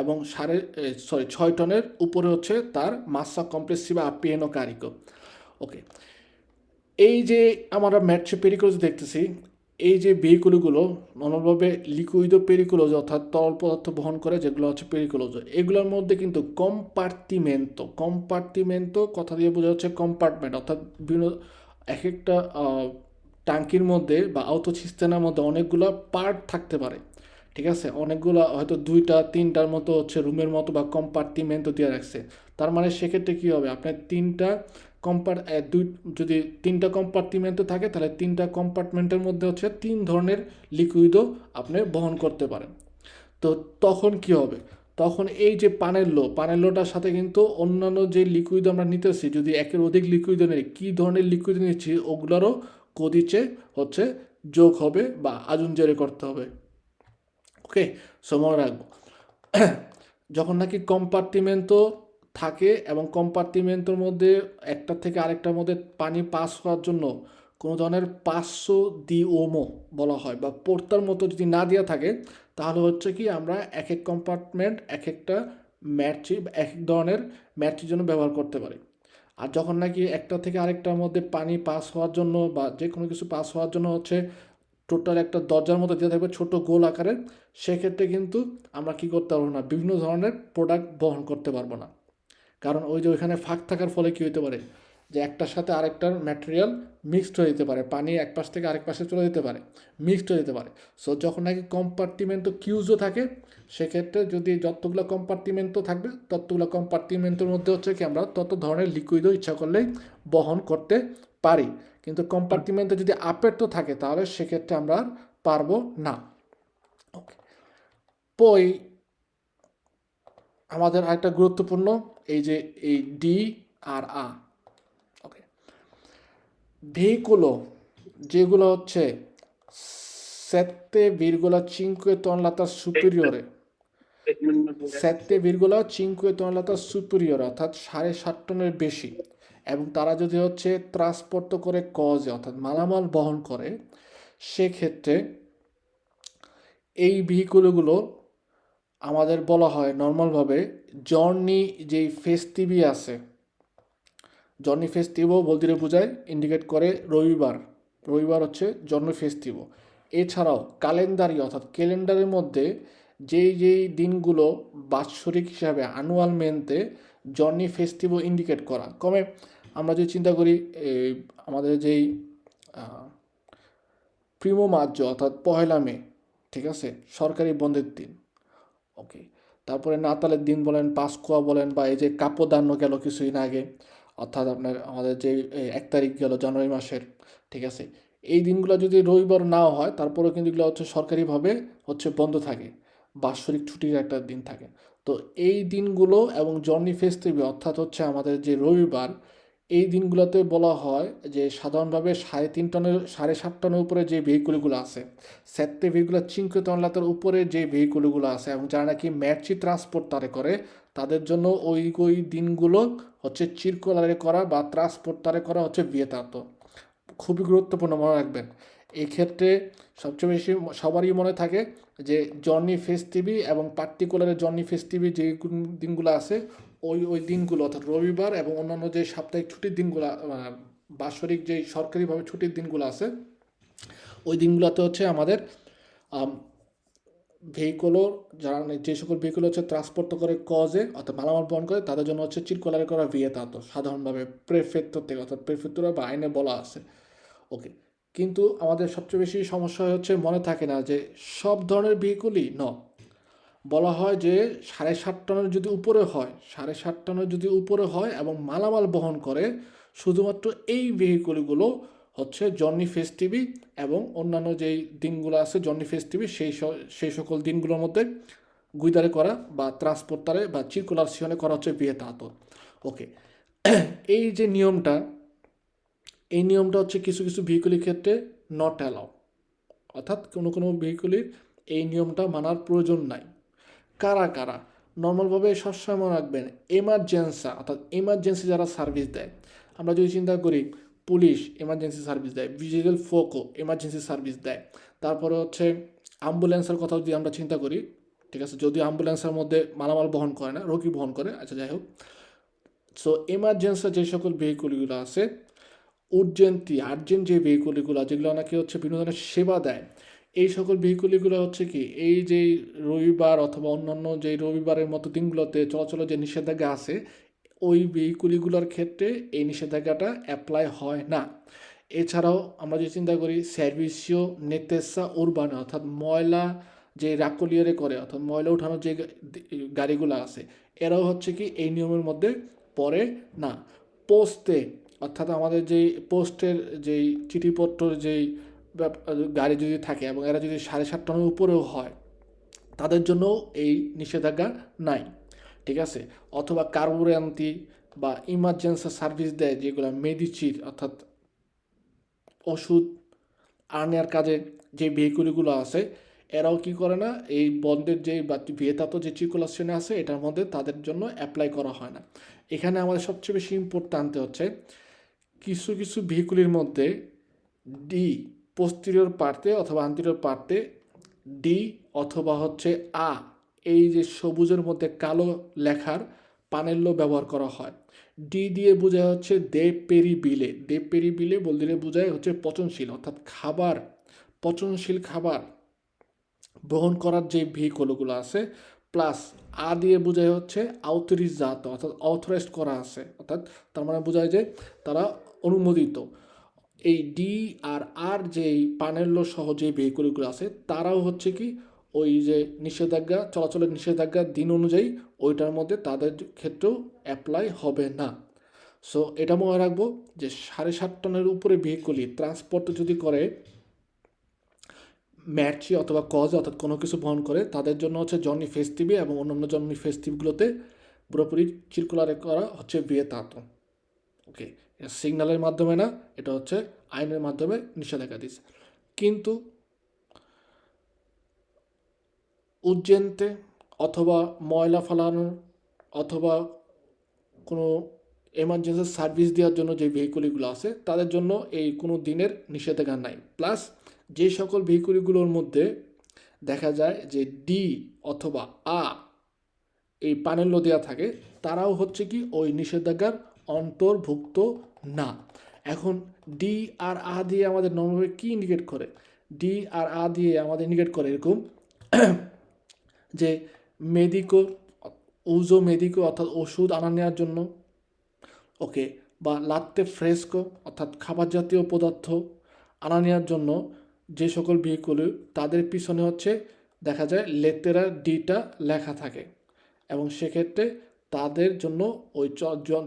এবং 6.5 টনের উপরে হচ্ছে তার মাসা কমপ্লেসিভা আপিয়েনো কারিকো। ওকে, এই যে আমরা ম্যাট্রি পেরিকোলোজ দেখতেছি, এই যে ভেহিকুলগুলো নর্মালভাবে লিকুইডো পেরিকোলোজ অর্থাৎ তরল পদার্থ বহন করে যেগুলো হচ্ছে পেরিকোলোজ, এগুলোর মধ্যে কিন্তু কম্পার্টিমেন্টো কথা দিয়ে বোঝা হচ্ছে কম্পার্টমেন্ট, অর্থাৎ বিভিন্ন এক একটা ট্যাঙ্কির মধ্যে বা আউতোসিস্টেমের মধ্যে অনেকগুলো পার্ট থাকতে পারে, ঠিক আছে, অনেকগুলো হয়তো 2-3টার মতো হচ্ছে রুমের মতো বা কম্পার্টিমেন্টও দিয়ে রাখছে। তার মানে সেক্ষেত্রে কী হবে, আপনার যদি 3টা কম্পার্টমেন্টও থাকে তাহলে 3টা কম্পার্টমেন্টের মধ্যে হচ্ছে 3 ধরনের লিকুইডও আপনি বহন করতে পারেন। তো তখন কি হবে, তখন এই যে পানেলোটার সাথে কিন্তু অন্যান্য যে লিকুইড আমরা নিতেছি, যদি একের অধিক লিকুইড নেই, কী ধরনের লিকুইড নিচ্ছি ওগুলোরও কদিচে হচ্ছে যোগ হবে বা আজুন জেরে করতে হবে। ওকে, সো মনে রাখবো যখন নাকি কম্পার্টিমেন্টও থাকে এবং কম্পার্টিমেন্টের মধ্যে একটা থেকে আরেকটার মধ্যে পানি পাস হওয়ার জন্য কোনো ধরনের পাঁচশো দি ওমো বলা হয় বা পোর্তার মতো যদি না দেওয়া থাকে, তাহলে হচ্ছে কি আমরা এক এক কম্পার্টমেন্ট এক একটা ম্যাট্রি এক এক ধরনের ম্যাট্রির জন্য ব্যবহার করতে পারি। আর যখন নাকি একটা থেকে আরেকটার মধ্যে পানি পাস হওয়ার জন্য বা যে কোনো কিছু পাস হওয়ার জন্য হচ্ছে টোটাল একটা দরজার মতো দেওয়া থাকবে ছোট গোল আকারের, সেক্ষেত্রে কিন্তু আমরা কি করতে পারবো না, বিভিন্ন ধরনের প্রোডাক্ট বহন করতে পারবো না। কারণ ওই যে ওইখানে ফাঁক থাকার ফলে কী হতে পারে, যে একটার সাথে আরেকটার ম্যাটেরিয়াল মিক্সড হয়ে যেতে পারে, পানি এক পাশ থেকে আরেক পাশে চলে যেতে পারে, মিক্সড হয়ে যেতে পারে। সো যখন নাকি কম্পার্টমেন্টও কিউজও থাকে, সেক্ষেত্রে যদি যতগুলো কম্পার্টমেন্টও থাকবে ততগুলো কম্পার্টমেন্টের মধ্যে হচ্ছে কি আমরা তত ধরনের লিকুইডও ইচ্ছা করলেই বহন করতে পারি। কিন্তু কম্পার্টমেন্টে যদি আপের তো থাকে, তাহলে সেক্ষেত্রে আমরা আর পারবো না। ওকে, পই আমাদের আরেকটা গুরুত্বপূর্ণ এই যে এই ডি আর আ। ওকে, ভেহিকুলো যেগুলো হচ্ছে 7,5 tonnellata superiore, 7,5 tonnellata superiore অর্থাৎ 7.5 টনের বেশি, এবং তারা যদি হচ্ছে ট্রান্সপোর্ট করে কজে অর্থাৎ মালামাল বহন করে, সেক্ষেত্রে এই ভেহিকুলগুলো আমাদের বলা হয় নর্মালভাবে জর্নি যেই ফেস্টিভি আছে, জর্নি ফেস্টিভো বলতে বোঝায় ইন্ডিকেট করে রবিবার, রবিবার হচ্ছে জর্নি ফেস্টিভো। এছাড়াও ক্যালেন্ডারি অর্থাৎ ক্যালেন্ডারের মধ্যে যেই দিনগুলো বাৎসরিক হিসাবে অ্যানুয়াল মেনতে জর্নি ফেস্টিভো ইন্ডিকেট করা কমে, আমরা যদি চিন্তা করি আমাদের যেই প্রিমো মার্চ অর্থাৎ 1 মে, ঠিক আছে, সরকারি বন্ধের দিন। ওকে, তারপরে নাতালের দিন বলেন, পাস্কুয়া বলেন, বা এই যে কাপোদান্য গেল কিছুদিন আগে, অর্থাৎ আপনার আমাদের যে 1 তারিখ গেল জানুয়ারি মাসের, ঠিক আছে, এই দিনগুলো যদি রবিবার নাও হয়, তারপরেও কিন্তু এগুলো হচ্ছে সরকারিভাবে হচ্ছে বন্ধ থাকে, বাৎসরিক ছুটির একটা দিন থাকে। তো এই দিনগুলো এবং জর্নি ফেস্টিভে অর্থাৎ হচ্ছে আমাদের যে রবিবার, এই দিনগুলোতে বলা হয় যে সাধারণভাবে 3.5 টনের 7.5 টনের উপরে যে ভেহিকুলগুলো আছে, 7,5 tonnellataর উপরে যে ভেহিকুলগুলো আছে এবং যারা নাকি ম্যাচি ট্রান্সপোর্ট তারে করে, তাদের জন্য ওই দিনগুলো হচ্ছে চিরকুলারে করা বা ট্রান্সপোর্ট তারে করা হচ্ছে ভিয়েতাতো। খুবই গুরুত্বপূর্ণ, মনে রাখবেন। এই ক্ষেত্রে সবচেয়ে বেশি সবারই মনে থাকে যে জর্নি ফেস্টিভি এবং পার্টিকুলারে জর্নি ফেস্টিভি যে দিনগুলো আছে, ওই দিনগুলো অর্থাৎ রবিবার এবং অন্যান্য যে সাপ্তাহিক ছুটির দিনগুলো, বাৎসরিক যে সরকারিভাবে ছুটির দিনগুলো আছে, ওই দিনগুলোতে হচ্ছে আমাদের ভেহিকুলও যারা যে সকল ভেহিকুল হচ্ছে ট্রান্সপোর্ট করে কজে অর্থাৎ মালামাল বহন করে, তাদের জন্য হচ্ছে চিরকুলারে করা ভিয়েতাতো, সাধারণভাবে প্রেফেক্টর থেকে অর্থাৎ প্রেফেক্টরা বা আইনে বলা আছে। ওকে, কিন্তু আমাদের সবচেয়ে বেশি সমস্যা হচ্ছে মনে থাকে না যে সব ধরনের ভেহিকুলই বলা হয় যে 7.5 টনের যদি উপরে হয়, 7.5 টনের যদি উপরে হয় এবং মালামাল বহন করে, শুধুমাত্র এই ভেহিকুলগুলো হচ্ছে জর্নি ফেস্টিভি এবং অন্যান্য যেই দিনগুলো আছে জর্নি ফেস্টিভি, সেই সকল দিনগুলোর মধ্যে গুইদারে করা বা ট্রান্সপোর্টারে বা চিরকুলারসিয়নে করা হচ্ছে ভিয়েতাতো। ওকে, এই যে নিয়মটা, এই নিয়মটা হচ্ছে কিছু কিছু ভেহিকুলের ক্ষেত্রে নট অ্যালাউ, অর্থাৎ কোনো ভেহিকুলের এই নিয়মটা মানার প্রয়োজন নাই। কারা কারা নর্মালভাবে সবসময় মনে রাখবেন, এমার্জেন্সা অর্থাৎ এমার্জেন্সি যারা সার্ভিস দেয়, আমরা যদি চিন্তা করি পুলিশ এমার্জেন্সি সার্ভিস দেয়, ভিজিটাল ফোকও এমার্জেন্সি সার্ভিস দেয়, তারপরে হচ্ছে অ্যাম্বুলেন্সের কথা যদি আমরা চিন্তা করি, ঠিক আছে, যদিও অ্যাম্বুলেন্সের মধ্যে মালামাল বহন করে না, রোগী বহন করে, আচ্ছা যাই হোক। সো এমার্জেন্সি যে সকল ভেহিকুলগুলো আছে, আর্জেন্ট যে ভেহিকুলগুলো যেগুলো নাকি হচ্ছে বিভিন্ন ধরনের সেবা দেয়, এই সকল ভেহিকুলগুলো হচ্ছে কি এই যে রবিবার অথবা অন্যান্য যে রবিবারের মতো দিনগুলোতে চলাচলের যে নিষেধাজ্ঞা আছে, ওই ভেহিকুলগুলোর ক্ষেত্রে এই নিষেধাজ্ঞাটা অ্যাপ্লাই হয় না। এছাড়াও আমরা যদি চিন্তা করি সার্ভিসিও নেতেসা উরবানা অর্থাৎ ময়লা যে রাকলিয়ারে করে অর্থাৎ ময়লা উঠানোর যে গাড়িগুলো আছে, এরাও হচ্ছে কি এই নিয়মের মধ্যে পড়ে না। পোস্টে অর্থাৎ আমাদের যেই পোস্টের যেই চিঠিপত্রর যেই গাড়ি যদি থাকে এবং এরা যদি 7.5 টনের উপরেও হয়, তাদের জন্য এই নিষেধাজ্ঞা নাই, ঠিক আছে। অথবা কার্বুরেন্তি বা ইমার্জেন্সি সার্ভিস দেয় যেগুলো মেডিচির অর্থাৎ ওষুধ আনার কাজে যে ভেহিকুলগুলো আছে, এরাও কি করে না, এই বন্ধের যে বা ভিয়েতাতো যে চিরকুলেশনে আছে এটার মধ্যে তাদের জন্য অ্যাপ্লাই করা হয় না। এখানে আমাদের সবচেয়ে বেশি ইম্পর্ট্যান্ট আনতে হচ্ছে কিছু কিছু ভেহিকুলের মধ্যে ডি পোস্টেরিয়র পার্টে অথবা আন্তেরিয়র পার্টে, ডি অথবা হচ্ছে আ এই যে সবুজের মধ্যে কালো লেখার পানেল্য ব্যবহার করা হয়। ডি দিয়ে বোঝায় হচ্ছে দে পেরিবিলে, দে পেরিবিলে বলতে বোঝায় হচ্ছে পচনশীল, অর্থাৎ খাবার, পচনশীল খাবার বহন করার যে ভেহিকলগুলো আছে। প্লাস আ দিয়ে বোঝায় হচ্ছে আউথরিজাত, অর্থাৎ অথরাইজড করা আছে, অর্থাৎ তার মানে বোঝায় যে তারা অনুমোদিত। এই ডি আর আর যেই পানেল্য সহ যে ভেহিকলগুলো আছে তারাও হচ্ছে কি ওই যে নিষেধাজ্ঞা, চলাচলের নিষেধাজ্ঞা দিন অনুযায়ী ওইটার মধ্যে তাদের ক্ষেত্রেও অ্যাপ্লাই হবে না। সো এটা মনে রাখবো যে 7.5 টনের উপরে ভেহিকলই ট্রান্সপোর্ট যদি করে ম্যাচি অথবা কজ অর্থাৎ কোনো কিছু বহন করে, তাদের জন্য হচ্ছে জর্নি ফেস্টিভে এবং অন্যান্য জর্নি ফেস্টিভগুলোতে পুরোপুরি সার্কুলারে করা হচ্ছে বিয়েতাতো। ওকে, এটা সিগন্যালের মাধ্যমে না, এটা হচ্ছে আইনের মাধ্যমে নিষেধাজ্ঞা দিচ্ছে। কিন্তু উজ্জেনতে অথবা ময়লা ফালানোর অথবা কোনো এমার্জেন্সি সার্ভিস দেওয়ার জন্য যে ভেহিকলগুলো আছে তাদের জন্য এই কোনো দিনের নিষেধাজ্ঞা নাই। প্লাস যে সকল ভেহিকলগুলোর মধ্যে দেখা যায় যে ডি অথবা আ এই পানেল্য দেওয়া থাকে তারাও হচ্ছে কি ওই নিষেধাজ্ঞার অন্তর্ভুক্ত না। এখন ডি আর আ দিয়ে আমাদের নর্মালভাবে কী ইন্ডিকেট করে? ডি আর আ দিয়ে আমাদের ইন্ডিকেট করে এরকম যে মেডিকো, উজো মেডিকো অর্থাৎ ওষুধ আনা নেওয়ার জন্য, ওকে, বা লাত্তে ফ্রেস্কো অর্থাৎ খাবার জাতীয় পদার্থ আনা নেওয়ার জন্য যে সকল ভেহিকল তাদের পিছনে হচ্ছে দেখা যায় লেতেরা ডিটা লেখা থাকে এবং সেক্ষেত্রে তাদের জন্য ওই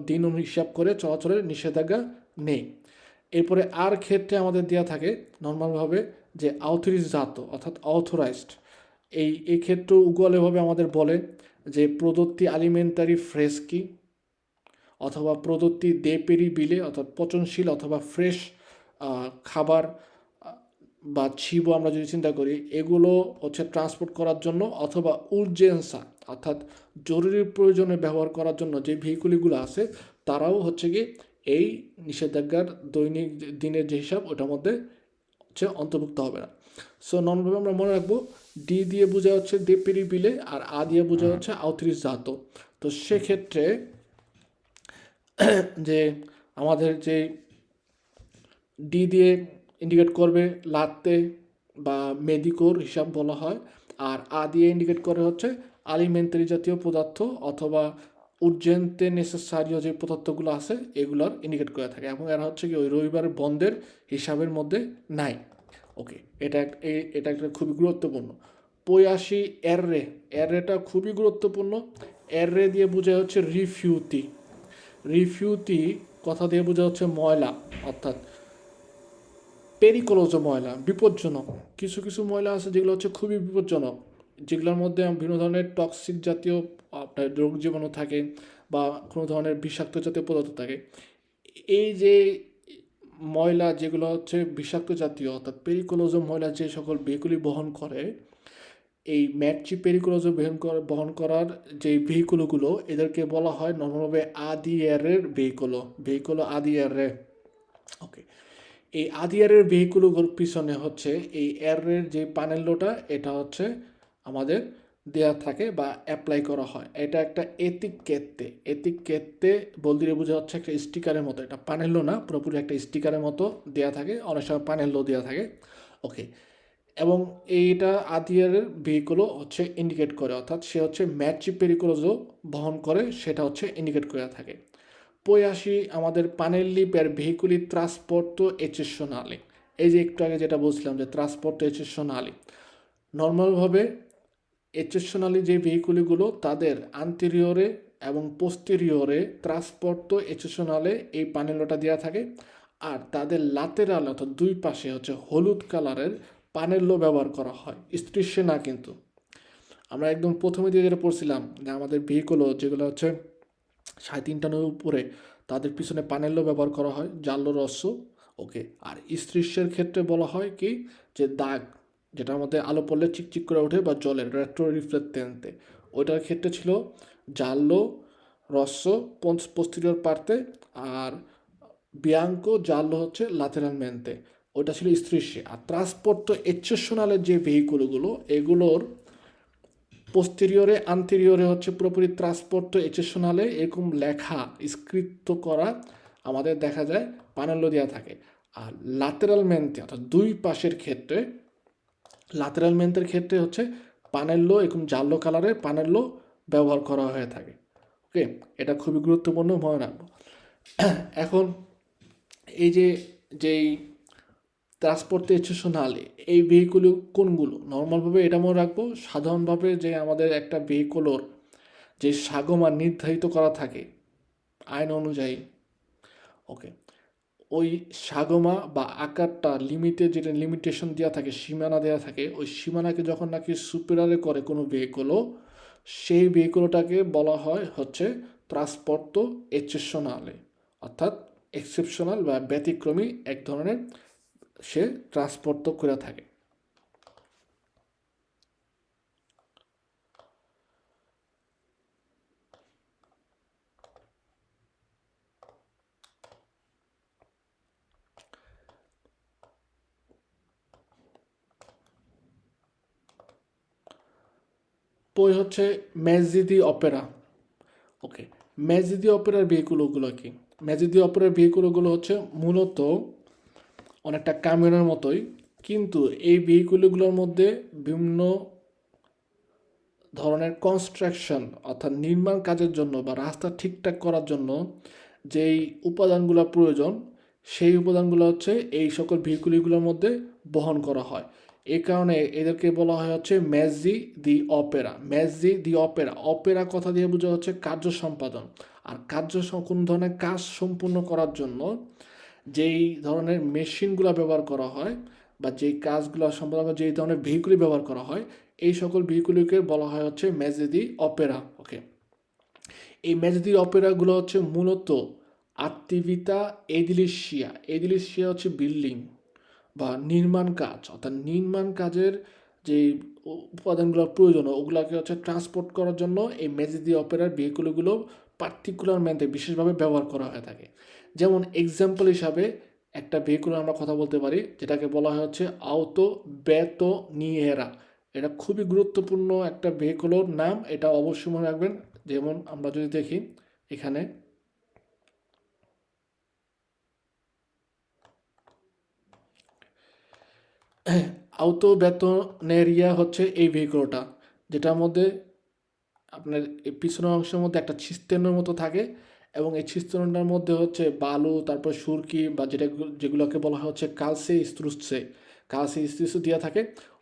দিন হিসাব করে চলাচলের নিষেধাজ্ঞা নেই। এরপরে আর ক্ষেত্রে আমাদের দেওয়া থাকে নর্মালভাবে যে আউথরিজাত অর্থাৎ অথরাইজড। এই ক্ষেত্রে উগলেভাবে আমাদের বলে যে প্রদত্তি আলিমেন্টারি ফ্রেস্কি অথবা প্রদত্তি দে পেরিবিলে অর্থাৎ পচনশীল অথবা ফ্রেশ খাবার বা ছিবো আমরা যদি চিন্তা করি এগুলো হচ্ছে ট্রান্সপোর্ট করার জন্য অথবা উর্জেন্সা অর্থাৎ জরুরি প্রয়োজনে ব্যবহার করার জন্য যে ভেহিকুলগুলো আছে তারাও হচ্ছে কি এই নিষেধাজ্ঞার দৈনিক দিনের যে হিসাব ওটার মধ্যে হচ্ছে অন্তর্ভুক্ত হবে না। সো নর্মালভাবে আমরা মনে রাখবো ডি দিয়ে বোঝা হচ্ছে দে পেরিবিলে আর আ দিয়ে বোঝা হচ্ছে আউথরিজাত। তো সেক্ষেত্রে যে আমাদের যে ডি দিয়ে ইন্ডিকেট করবে লাত্তে বা মেডিকোর হিসাব বলা হয়, আর আ দিয়ে ইন্ডিকেট করে হচ্ছে আলিমেন্টারি জাতীয় পদার্থ অথবা উর্জেন্তে নেসেসারিও যে পদার্থগুলো আছে এগুলোর ইন্ডিকেট করে থাকে এবং এরা হচ্ছে কি ওই রবিবার বন্ধের হিসাবের মধ্যে নাই। ওকে, এটা একটা খুবই গুরুত্বপূর্ণ। 85 এররেটা খুবই গুরুত্বপূর্ণ। এররে দিয়ে বোঝা হচ্ছে রিফিউতি, রিফিউতি কথা দিয়ে বোঝা হচ্ছে ময়লা অর্থাৎ পেরিকোলোজো ময়লা, বিপজ্জনক। কিছু কিছু ময়লা আছে যেগুলো হচ্ছে খুবই বিপজ্জনক, যেগুলোর মধ্যে বিভিন্ন ধরনের টক্সিক জাতীয় আপনার রোগ জীবাণু থাকে বা কোনো ধরনের বিষাক্ত জাতীয় পদার্থ থাকে। এই যে ময়লা যেগুলো হচ্ছে বিষাক্ত জাতীয় অর্থাৎ পেরিকোলোজো ময়লা যে সকল ভেহিকুলই বহন করে, এই ম্যাকচি পেরিকোলোজো বহন করার যে ভেহিকুলগুলো এদেরকে বলা হয় নর্মালভাবে আদিয়ারের ভেহিকুলো আদিয়ারে। ওকে, এই আদিয়ারের ভেহিকুলগুলোর পিছনে হচ্ছে এই এরের যে পানেল্যটা এটা হচ্ছে আমাদের দেয়া থাকে বা অ্যাপ্লাই করা হয়। এটা একটা এতিকেত্তে বলতে বোঝা হচ্ছে একটা স্টিকারের মতো, এটা পানেল্য না, পুরোপুরি একটা স্টিকারের মতো দেয়া থাকে, অনেক সময় পানেল্য দেওয়া থাকে। ওকে, এবং এইটা আদিয়ারের ভেহিকুলও হচ্ছে ইন্ডিকেট করে, অর্থাৎ সে হচ্ছে ম্যাচি পেরিকুলোজও বহন করে সেটা হচ্ছে ইন্ডিকেট করে থাকে। 85 আমাদের পানেল্লি per veicoli trasporto eccezionale, এই যে একটু আগে যেটা বলছিলাম যে ট্রান্সপোর্ট এক্সেপশনালি, নর্মালভাবে এক্সেপশনালি যে ভেহিকুলগুলো তাদের আন্টেরিয়রে এবং পোস্টেরিয়রে ট্রান্সপোর্টো এক্সেপশনালে এই পানেলোটা দেওয়া থাকে, আর তাদের লাতেরাল অর্থাৎ দুই পাশে হচ্ছে হলুদ কালারের পানেল্য ব্যবহার করা হয়, স্ত্রীষ্যে না। কিন্তু আমরা একদম প্রথমে দিয়ে যেটা পড়ছিলাম যে আমাদের ভেহিকুলও যেগুলো হচ্ছে 3.5 টনের উপরে তাদের পিছনে পানেল্য ব্যবহার করা হয় জাল্লো রস্য। ওকে, আর স্ত্রীষ্যের ক্ষেত্রে বলা হয় কি যে দাগ যেটার মধ্যে আলো পড়লে চিকচিক করে ওঠে বা জলের রেট্রো রিফ্লেক্টেন্তে, ওইটার ক্ষেত্রে ছিল জাল্লো রস্য পোস্টেরিয়র পার্তে আর বিয়াঙ্কো জাল্লো হচ্ছে লাতেরাল মেন্তে। ওটা ছিল স্থিরশীল। আর ট্রান্সপোর্টো এক্সেপশনালের যে ভেহিকুলগুলো এগুলোর পোস্টেরিয়রে আন্তেরিয়রে হচ্ছে পুরোপুরি ট্রান্সপোর্টো এক্সেপশনালে এরকম লেখা স্ক্রিপ্ট করা আমাদের দেখা যায় পানেল্লো দেওয়া থাকে। আর লাতেরাল মেন্তে অর্থাৎ দুই পাশের ক্ষেত্রে লাতেরাল মেন্তের ক্ষেত্রে হচ্ছে পানেল্লো এরকম জাল্লো কালারের পানেল্লো ব্যবহার করা হয়ে থাকে। ওকে, এটা খুবই গুরুত্বপূর্ণ, মনে রাখবো। এখন এই যেই ট্রান্সপোর্টে এক্সেপশনালে এই ভেহিকুল কোনগুলো নর্মালভাবে এটা মনে রাখবো, সাধারণভাবে যে আমাদের একটা ভেহিকুলোর যে সাগমান নির্ধারিত করা থাকে আইন অনুযায়ী, ওকে, ওই সাগমা বা আকারটা লিমিটে যেটা লিমিটেশন দেওয়া থাকে, সীমানা দেওয়া থাকে, ওই সীমানাকে যখন নাকি সুপিরিয়রে করে কোনো ভেহিকুলও, সেই ভেহিকুলটাকে বলা হয় হচ্ছে ট্রান্সপোর্টো এক্সেপশনালে, অর্থাৎ এক্সেপশনাল বা ব্যতিক্রমী এক ধরনের সে ট্রান্সপোর্ট করে থাকে। পই হচ্ছে মেজি দি অপেরা। ওকে, মেজি দি অপেরার ভেহিকুলগুলো কি? মেজি দি অপেরার ভেহিকুলগুলো হচ্ছে মূলত অনেকটা কামিয়নের মতোই, কিন্তু এই ভেহিকুলগুলোর মধ্যে বিভিন্ন ধরনের কনস্ট্রাকশন অর্থাৎ নির্মাণ কাজের জন্য বা রাস্তা ঠিকঠাক করার জন্য যেই উপাদানগুলো প্রয়োজন, সেই উপাদানগুলো হচ্ছে এই সকল ভেহিকুলগুলোর মধ্যে বহন করা হয়। এই কারণে এদেরকে বলা হয় হচ্ছে মেজি দি অপেরা। মেজি দি অপেরা, অপেরা কথা দিয়ে বোঝা হচ্ছে কার্য সম্পাদন। আর কোনো ধরনের কাজ সম্পূর্ণ করার জন্য যেই ধরনের মেশিনগুলো ব্যবহার করা হয় বা যেই কাজগুলো সম্পাদন যেই ধরনের ভেহিকুলি ব্যবহার করা হয়, এই সকল ভেহিকুলিকে বলা হয় হচ্ছে মেজি দি অপেরা। ওকে, এই মেজি দি অপেরাগুলো হচ্ছে মূলত আত্মিভিতা এডিলিশিয়া। এডিলিশিয়া হচ্ছে বিল্ডিং বা নির্মাণ কাজ, অর্থাৎ নির্মাণ কাজের যে উপাদানগুলোর প্রয়োজন ওগুলোকে হচ্ছে ট্রান্সপোর্ট করার জন্য এই মেজি দি অপেরার ভেহিকুলগুলো পার্টিকুলার ম্যানতে বিশেষভাবে ব্যবহার করা হয়ে থাকে। যেমন এক্সাম্পল হিসাবে একটা ভেহিকুল আমরা কথা বলতে পারি যেটাকে বলা হয় হচ্ছে আউতো বেতো নিয়েরা। এটা খুবই গুরুত্বপূর্ণ একটা ভেহিকুলের নাম, এটা অবশ্যই মনে রাখবেন। যেমন আমরা যদি দেখি এখানে আউতো বেতনেরিয়া হচ্ছে এই ভেহিকুলটা, যেটার মধ্যে আপনার এই পিছনের অংশের মধ্যে একটা ছিস্তেনের মতো থাকে, এবং এই ছিস্তেনটার মধ্যে হচ্ছে বালু, তারপর সুরকি বা যেগুলোকে বলা হয় হচ্ছে কালসে স্ত্রুসে দেওয়া থাকে।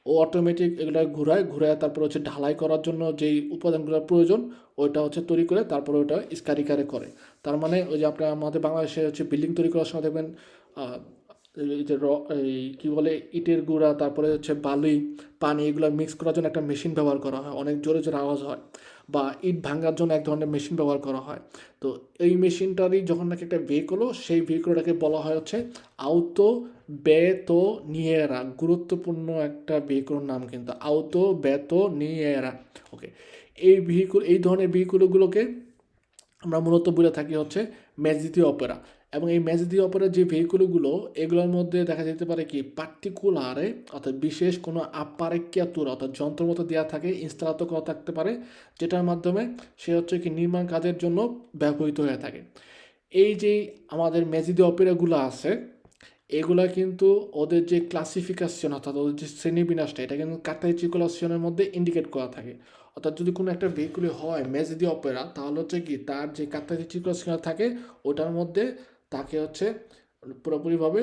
ও অটোমেটিক এগুলো ঘুরায় তারপর হচ্ছে ঢালাই করার জন্য যেই উপাদানগুলোর প্রয়োজন ওইটা হচ্ছে তৈরি করে তারপরে ওটা স্কারিকারে করে। তার মানে ওই যে আপনার আমাদের বাংলাদেশে হচ্ছে বিল্ডিং তৈরি করার সময় দেখবেন এই যে এই কী বলে ইটের গুঁড়া, তারপরে হচ্ছে বালি, পানি, এগুলো মিক্স করার জন্য একটা মেশিন ব্যবহার করা হয়, অনেক জোরে জোরে আওয়াজ হয়। বা ইট ভাঙার জন্য এক ধরনের মেশিন ব্যবহার করা হয়। তো এই মেশিনটারই যখন নাকি একটা ভেহিকুল, সেই ভেহিকুলটাকে বলা হয় হচ্ছে আউতো বেতো নিয়েরা। গুরুত্বপূর্ণ একটা ভেহিকুলের নাম কিন্তু আউতো বেতো নিয়েরা। ওকে, এই ধরনের ভেহিকুলগুলোকে আমরা মূলত বলে থাকি হচ্ছে মেজি দি অপেরা। এবং এই মেজি দি অপেরার যে ভেহিকুলগুলো এগুলোর মধ্যে দেখা যেতে পারে কি পার্টিকুলারে অর্থাৎ বিশেষ কোনো আপারেক্যাতুর অর্থাৎ যন্ত্র মতো দেওয়া থাকে, ইনস্টলাত করা থাকতে পারে, যেটার মাধ্যমে সে হচ্ছে কি নির্মাণ কাজের জন্য ব্যবহৃত হয়ে থাকে। এই যে আমাদের মেজি দি অপেরাগুলো আছে এগুলা কিন্তু ওদের যে ক্লাসিফিকেশন অর্থাৎ ওদের যে শ্রেণীবিন্যাসটা এটা কিন্তু কার্টাইচিকুলেশনের মধ্যে ইন্ডিকেট করা থাকে। অর্থাৎ যদি কোনো একটা ভেহিকুলে হয় মেজি দি অপেরা, তাহলে হচ্ছে কি তার যে কার্টাইচিকুলেশন থাকে ওটার মধ্যে তাকে হচ্ছে পুরোপুরিভাবে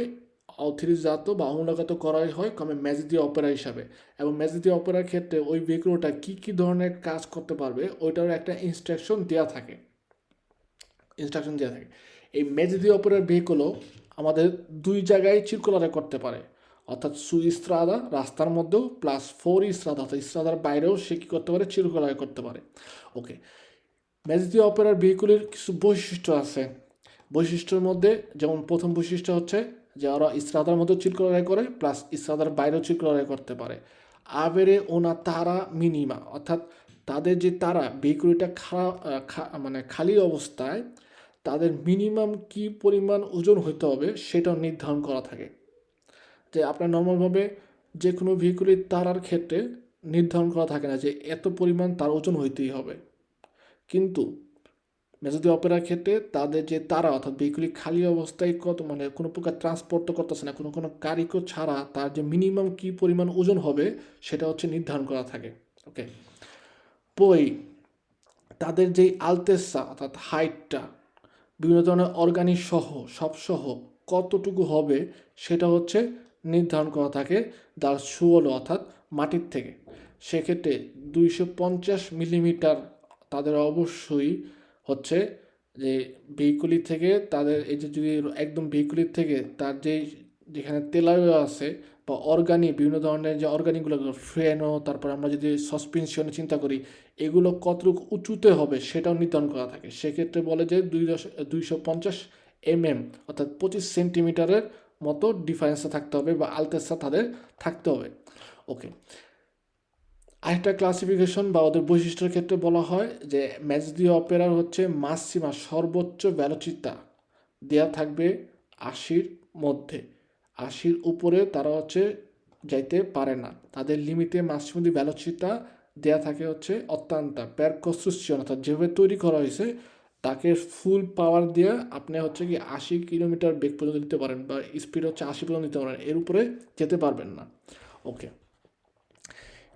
অথরিজাত বা অনুলাগত করাই হয় কমে মেজি দি অপেরা হিসাবে। এবং মেজি দি অপেরার ক্ষেত্রে ওই ভেহিকুলটা কী কী ধরনের কাজ করতে পারবে ওইটারও একটা ইনস্ট্রাকশন দেওয়া থাকে। এই মেজি দি অপেরার ভেহিকুলও আমাদের দুই জায়গায় চিরকুলারে করতে পারে, অর্থাৎ সু ইস্ত্রাদা রাস্তার মধ্যেও প্লাস ফোর ইস্ত্রাদা অর্থাৎ ইস্ত্রাদার বাইরেও সে কী করতে পারে, চিরকুলারে করতে পারে। ওকে, মেজি দি অপেরার ভেহিকুলের কিছু বৈশিষ্ট্য আছে। বৈশিষ্ট্যের মধ্যে যেমন প্রথম বৈশিষ্ট্য হচ্ছে যে ওরা ইস্ত্রাদার মধ্যে চিরকুলারে করে প্লাস ইস্ত্রাদার বাইরেও চিরকুলারে করতে পারে। আবেরে ওনা তারা মিনিমা, অর্থাৎ তাদের যে তারা ভেহিকুলটা মানে খালি অবস্থায় তাদের মিনিমাম কি পরিমাণ ওজন হইতে হবে সেটাও নির্ধারণ করা থাকে। যে আপনার নর্মালভাবে যে কোনো ভেহিকুলের তারার ক্ষেত্রে নির্ধারণ করা থাকে না যে এত পরিমাণ তার ওজন হইতেই হবে, কিন্তু মেজদি অপেরার ক্ষেত্রে তাদের যে তারা অর্থাৎ ভেহিকুলি খালি অবস্থায় কত মানে কোনো প্রকার ট্রান্সপোর্ট তো করতেছে না, কোনো কোনো কারিগর ছাড়া তার যে মিনিমাম কী পরিমাণ ওজন হবে সেটা হচ্ছে নির্ধারণ করা থাকে। ওকে, পই তাদের যেই আলতেসা অর্থাৎ হাইটটা বিভিন্ন ধরনের অর্গানিক সহ সব সহ কতটুকু হবে সেটা হচ্ছে নির্ধারণ করা থাকে তার সুয়ল অর্থাৎ মাটির থেকে। সেক্ষেত্রে 250 মিলিমিটার তাদের অবশ্যই হচ্ছে যে ভেহিকুলি থেকে তাদের এই যে যদি একদম ভেহিকুলির থেকে তার যেখানে তেলাওয়া আছে বা অর্গানিক বিভিন্ন ধরনের যে অর্গানিকগুলো ফ্রেনও, তারপর আমরা যদি সাসপেনশনে চিন্তা করি এগুলো কতটুকু উঁচুতে হবে সেটাও নির্ধারণ করা থাকে। সেক্ষেত্রে বলে যে 250 mm অর্থাৎ 25 সেন্টিমিটারের মতো ডিফারেন্সে থাকতে হবে বা আলতেসা তাদের থাকতে হবে। ওকে, আরেকটা ক্লাসিফিকেশন বা ওদের বৈশিষ্ট্যের ক্ষেত্রে বলা হয় যে মেজদি অপেরার হচ্ছে মাসিমা সর্বোচ্চ ভ্যালোচিতা দেয়া থাকবে 80-র মধ্যে, 80-র উপরে তারা হচ্ছে যাইতে পারে না। তাদের লিমিটে মাসিমদি ভ্যালোচিতা দেয়া থাকে হচ্ছে অত্যন্ত প্যার কনস্ট্রাকশন অর্থাৎ যেভাবে তৈরি করা হয়েছে তাকে ফুল পাওয়ার দিয়ে আপনি হচ্ছে কি 80 কিলোমিটার বেগ পর্যন্ত দিতে পারেন বা স্পিড হচ্ছে 80 পর্যন্ত দিতে পারেন, এর উপরে যেতে পারবেন না। ওকে,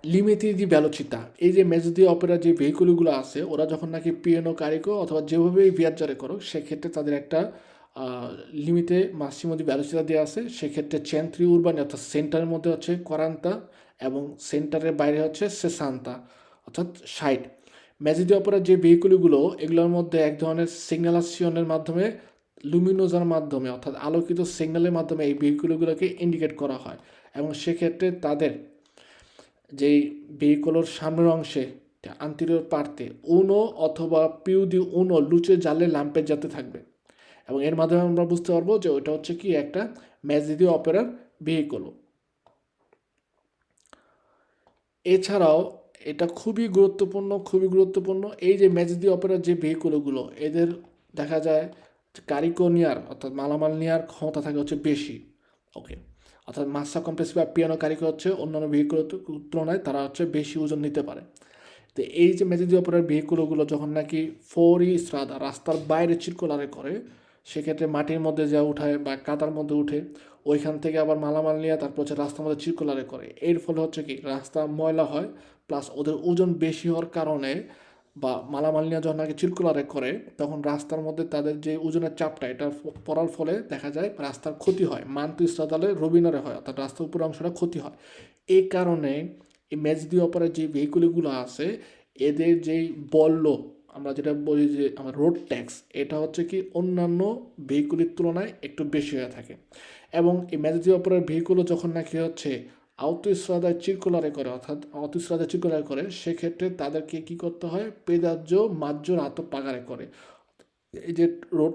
লিমিতি দি ভ্যালোচিতা এই যে মেজদি অপেরা যে ভেহিকুলগুলো আছে ওরা যখন নাকি পিয়ানো কারিকো অথবা যেভাবেই ভিয়াজ্জারে করো সেক্ষেত্রে তাদের একটা লিমিটে মাসিমো দি ভ্যালোচিতা দেওয়া আছে। সেক্ষেত্রে চেন্ট্রি উরবানি অর্থাৎ সেন্টারের মধ্যে হচ্ছে 40 এবং সেন্টারের বাইরে হচ্ছে 60 অর্থাৎ 60। মেজদি অপেরার যে ভেহিকুলগুলো এগুলোর মধ্যে এক ধরনের সিগন্যালাসিয়নের মাধ্যমে লুমিনোজার মাধ্যমে অর্থাৎ আলোকিত সিগন্যালের মাধ্যমে এই ভেহিকুলগুলোকে ইন্ডিকেট করা হয় এবং সেক্ষেত্রে তাদের যেই ভেহিকলের সামনের অংশে আন্তিরিয়র পার্তে উনো অথবা পিউ দি উনো লুচে জালে ল্যাম্পের যাতে থাকবে এবং এর মাধ্যমে আমরা বুঝতে পারবো যে ওটা হচ্ছে কি একটা মেজদি অপেরার ভেহিকলও। এছাড়াও এটা খুবই গুরুত্বপূর্ণ এই যে মেজদি অপেরার যে ভেহিকলগুলো এদের দেখা যায় কারিকো নেওয়ার অর্থাৎ মালামাল নেওয়ার ক্ষমতা থাকে হচ্ছে বেশি। ওকে, অর্থাৎ মাসা কমপ্লেক্স বা পিয়ানো কারিকো হচ্ছে অন্যান্য ভেহিকুলের তুলনায় তারা হচ্ছে বেশি ওজন নিতে পারে। তো এই যে মেজদি অপেরার ভেহিকুলগুলো যখন নাকি ফোরি স্রাদা রাস্তার বাইরে চিরকুলারে করে সেক্ষেত্রে মাটির মধ্যে যা উঠায় বা কাদার মধ্যে উঠে ওইখান থেকে আবার মালামাল নিয়ে তারপর হচ্ছে রাস্তার মধ্যে চিরকুলারে করে, এর ফলে হচ্ছে কি রাস্তা ময়লা হয় প্লাস ওদের ওজন বেশি হওয়ার কারণে বা মালামাল নিয়ে যখন নাকি চিরকুলারে করে তখন রাস্তার মধ্যে তাদের যে ওজনের চাপটা এটা পড়ার ফলে দেখা যায় রাস্তার ক্ষতি হয়, মান্তি স্রাদালে রবিনারে হয় অর্থাৎ রাস্তার উপর অংশটা ক্ষতি হয়। এই কারণে এই মেজদি অপেরার যে ভেহিকুলগুলো আছে এদের যেই বল্ল আমরা যেটা বলি যে আমার রোড ট্যাক্স এটা হচ্ছে কি অন্যান্য ভেহিকুলের তুলনায় একটু বেশি হয়ে থাকে এবং এই মেজদি অপেরার ভেহিকুলও যখন নাকি হচ্ছে আউতোস্ট্রাদায় চিরকুলারে করে অর্থাৎ আউতোস্ট্রাদায় চিরকুলারে করে সেক্ষেত্রে তাদেরকে কি করতে হয় পেদাজ্য মাজ্জোর আত পাগারে করে। এই যে রোড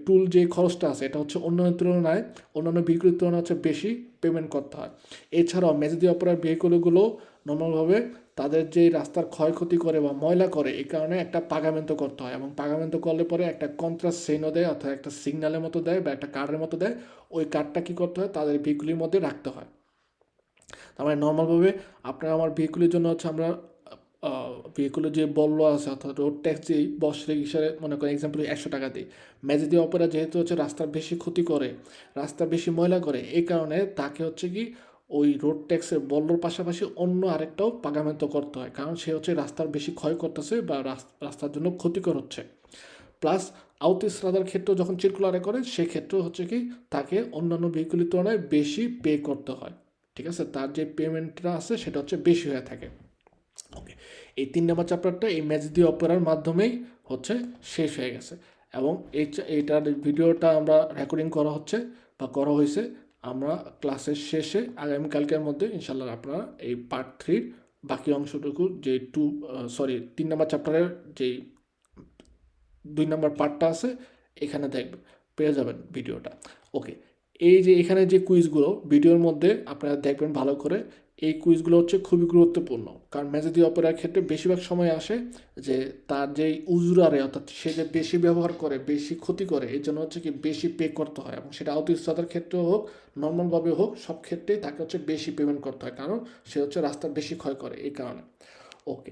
টুল যে খরচটা আছে এটা হচ্ছে অন্যান্য ভেহিকুলের তুলনায় হচ্ছে বেশি পেমেন্ট করতে হয়। এছাড়াও মেজদি অপেরার ভেহিকুলগুলো নর্মালভাবে তাদের যে রাস্তার ক্ষয়ক্ষতি করে বা ময়লা করে এই কারণে একটা পাগামেন্টো করতে হয় এবং পাগামেন্টো করলে পরে একটা কন্ট্রাস্ট সেনও দেয় অর্থাৎ একটা সিগন্যালের মতো দেয় বা একটা কার্ডের মতো দেয়, ওই কার্ডটা কী করতে হয় তাদের ভেহিকুলের মধ্যে রাখতে হয়। তার মানে নর্মালভাবে আপনার আমার ভেহিকুলের জন্য হচ্ছে আমরা ভেহিকুলের যে বল্ল আছে অর্থাৎ রোড ট্যাক্স যেই বৎসরিক হিসাবে মনে করেন এক্সাম্পল 100 টাকা দিই, মেজদি অপেরা যেহেতু হচ্ছে রাস্তার বেশি ক্ষতি করে রাস্তা বেশি ময়লা করে এই কারণে তাকে হচ্ছে কি ওই রোড ট্যাক্সের বল্লর পাশাপাশি অন্য আরেকটাও পাগামেন্টো করতে হয় কারণ সে হচ্ছে রাস্তার বেশি ক্ষয় করতেছে বা রাস্তার জন্য ক্ষতিকর হচ্ছে। প্লাস আউতোস্ট্রাদার ক্ষেত্রেও যখন চিরকুলারে করে সেক্ষেত্রেও হচ্ছে কি তাকে অন্যান্য ভেহিকুলের তুলনায় বেশি পে করতে হয়, ঠিক আছে, তার যে পেমেন্টটা আছে সেটা হচ্ছে বেশি হয়ে থাকে। ওকে, এই 3 নম্বর চ্যাপ্টারটা এই মেজদি অপেরার মাধ্যমেই হচ্ছে শেষ হয়ে গেছে এবং এইটার ভিডিওটা আমরা রেকর্ডিং করা হচ্ছে বা করা হয়েছে। আমরা ক্লাসের শেষে আগামীকালকের মধ্যে ইনশাল্লাহ আপনারা এই পার্ট 3 বাকি অংশটুকু যে 3 নম্বর চ্যাপ্টারের যেই 2 নম্বর পার্টটা আছে এখানে পেয়ে যাবেন ভিডিওটা। ওকে, এই যে এখানে যে কুইজগুলো ভিডিওর মধ্যে আপনারা দেখবেন ভালো করে এই কুইজগুলো হচ্ছে খুবই গুরুত্বপূর্ণ, কারণ মেজদি অপরার ক্ষেত্রে বেশিরভাগ সময় আসে যে তার যেই উজুরারে অর্থাৎ সে যে বেশি ব্যবহার করে, বেশি ক্ষতি করে, এই জন্য হচ্ছে কি বেশি পে করতে হয়, এবং সেটা আউটস্টাদের ক্ষেত্রেও হোক, নর্মালভাবে হোক, সব ক্ষেত্রেই তাকে হচ্ছে বেশি পেমেন্ট করতে হয়, কারণ সে হচ্ছে রাস্তা বেশি ক্ষয় করে এই কারণে। ওকে,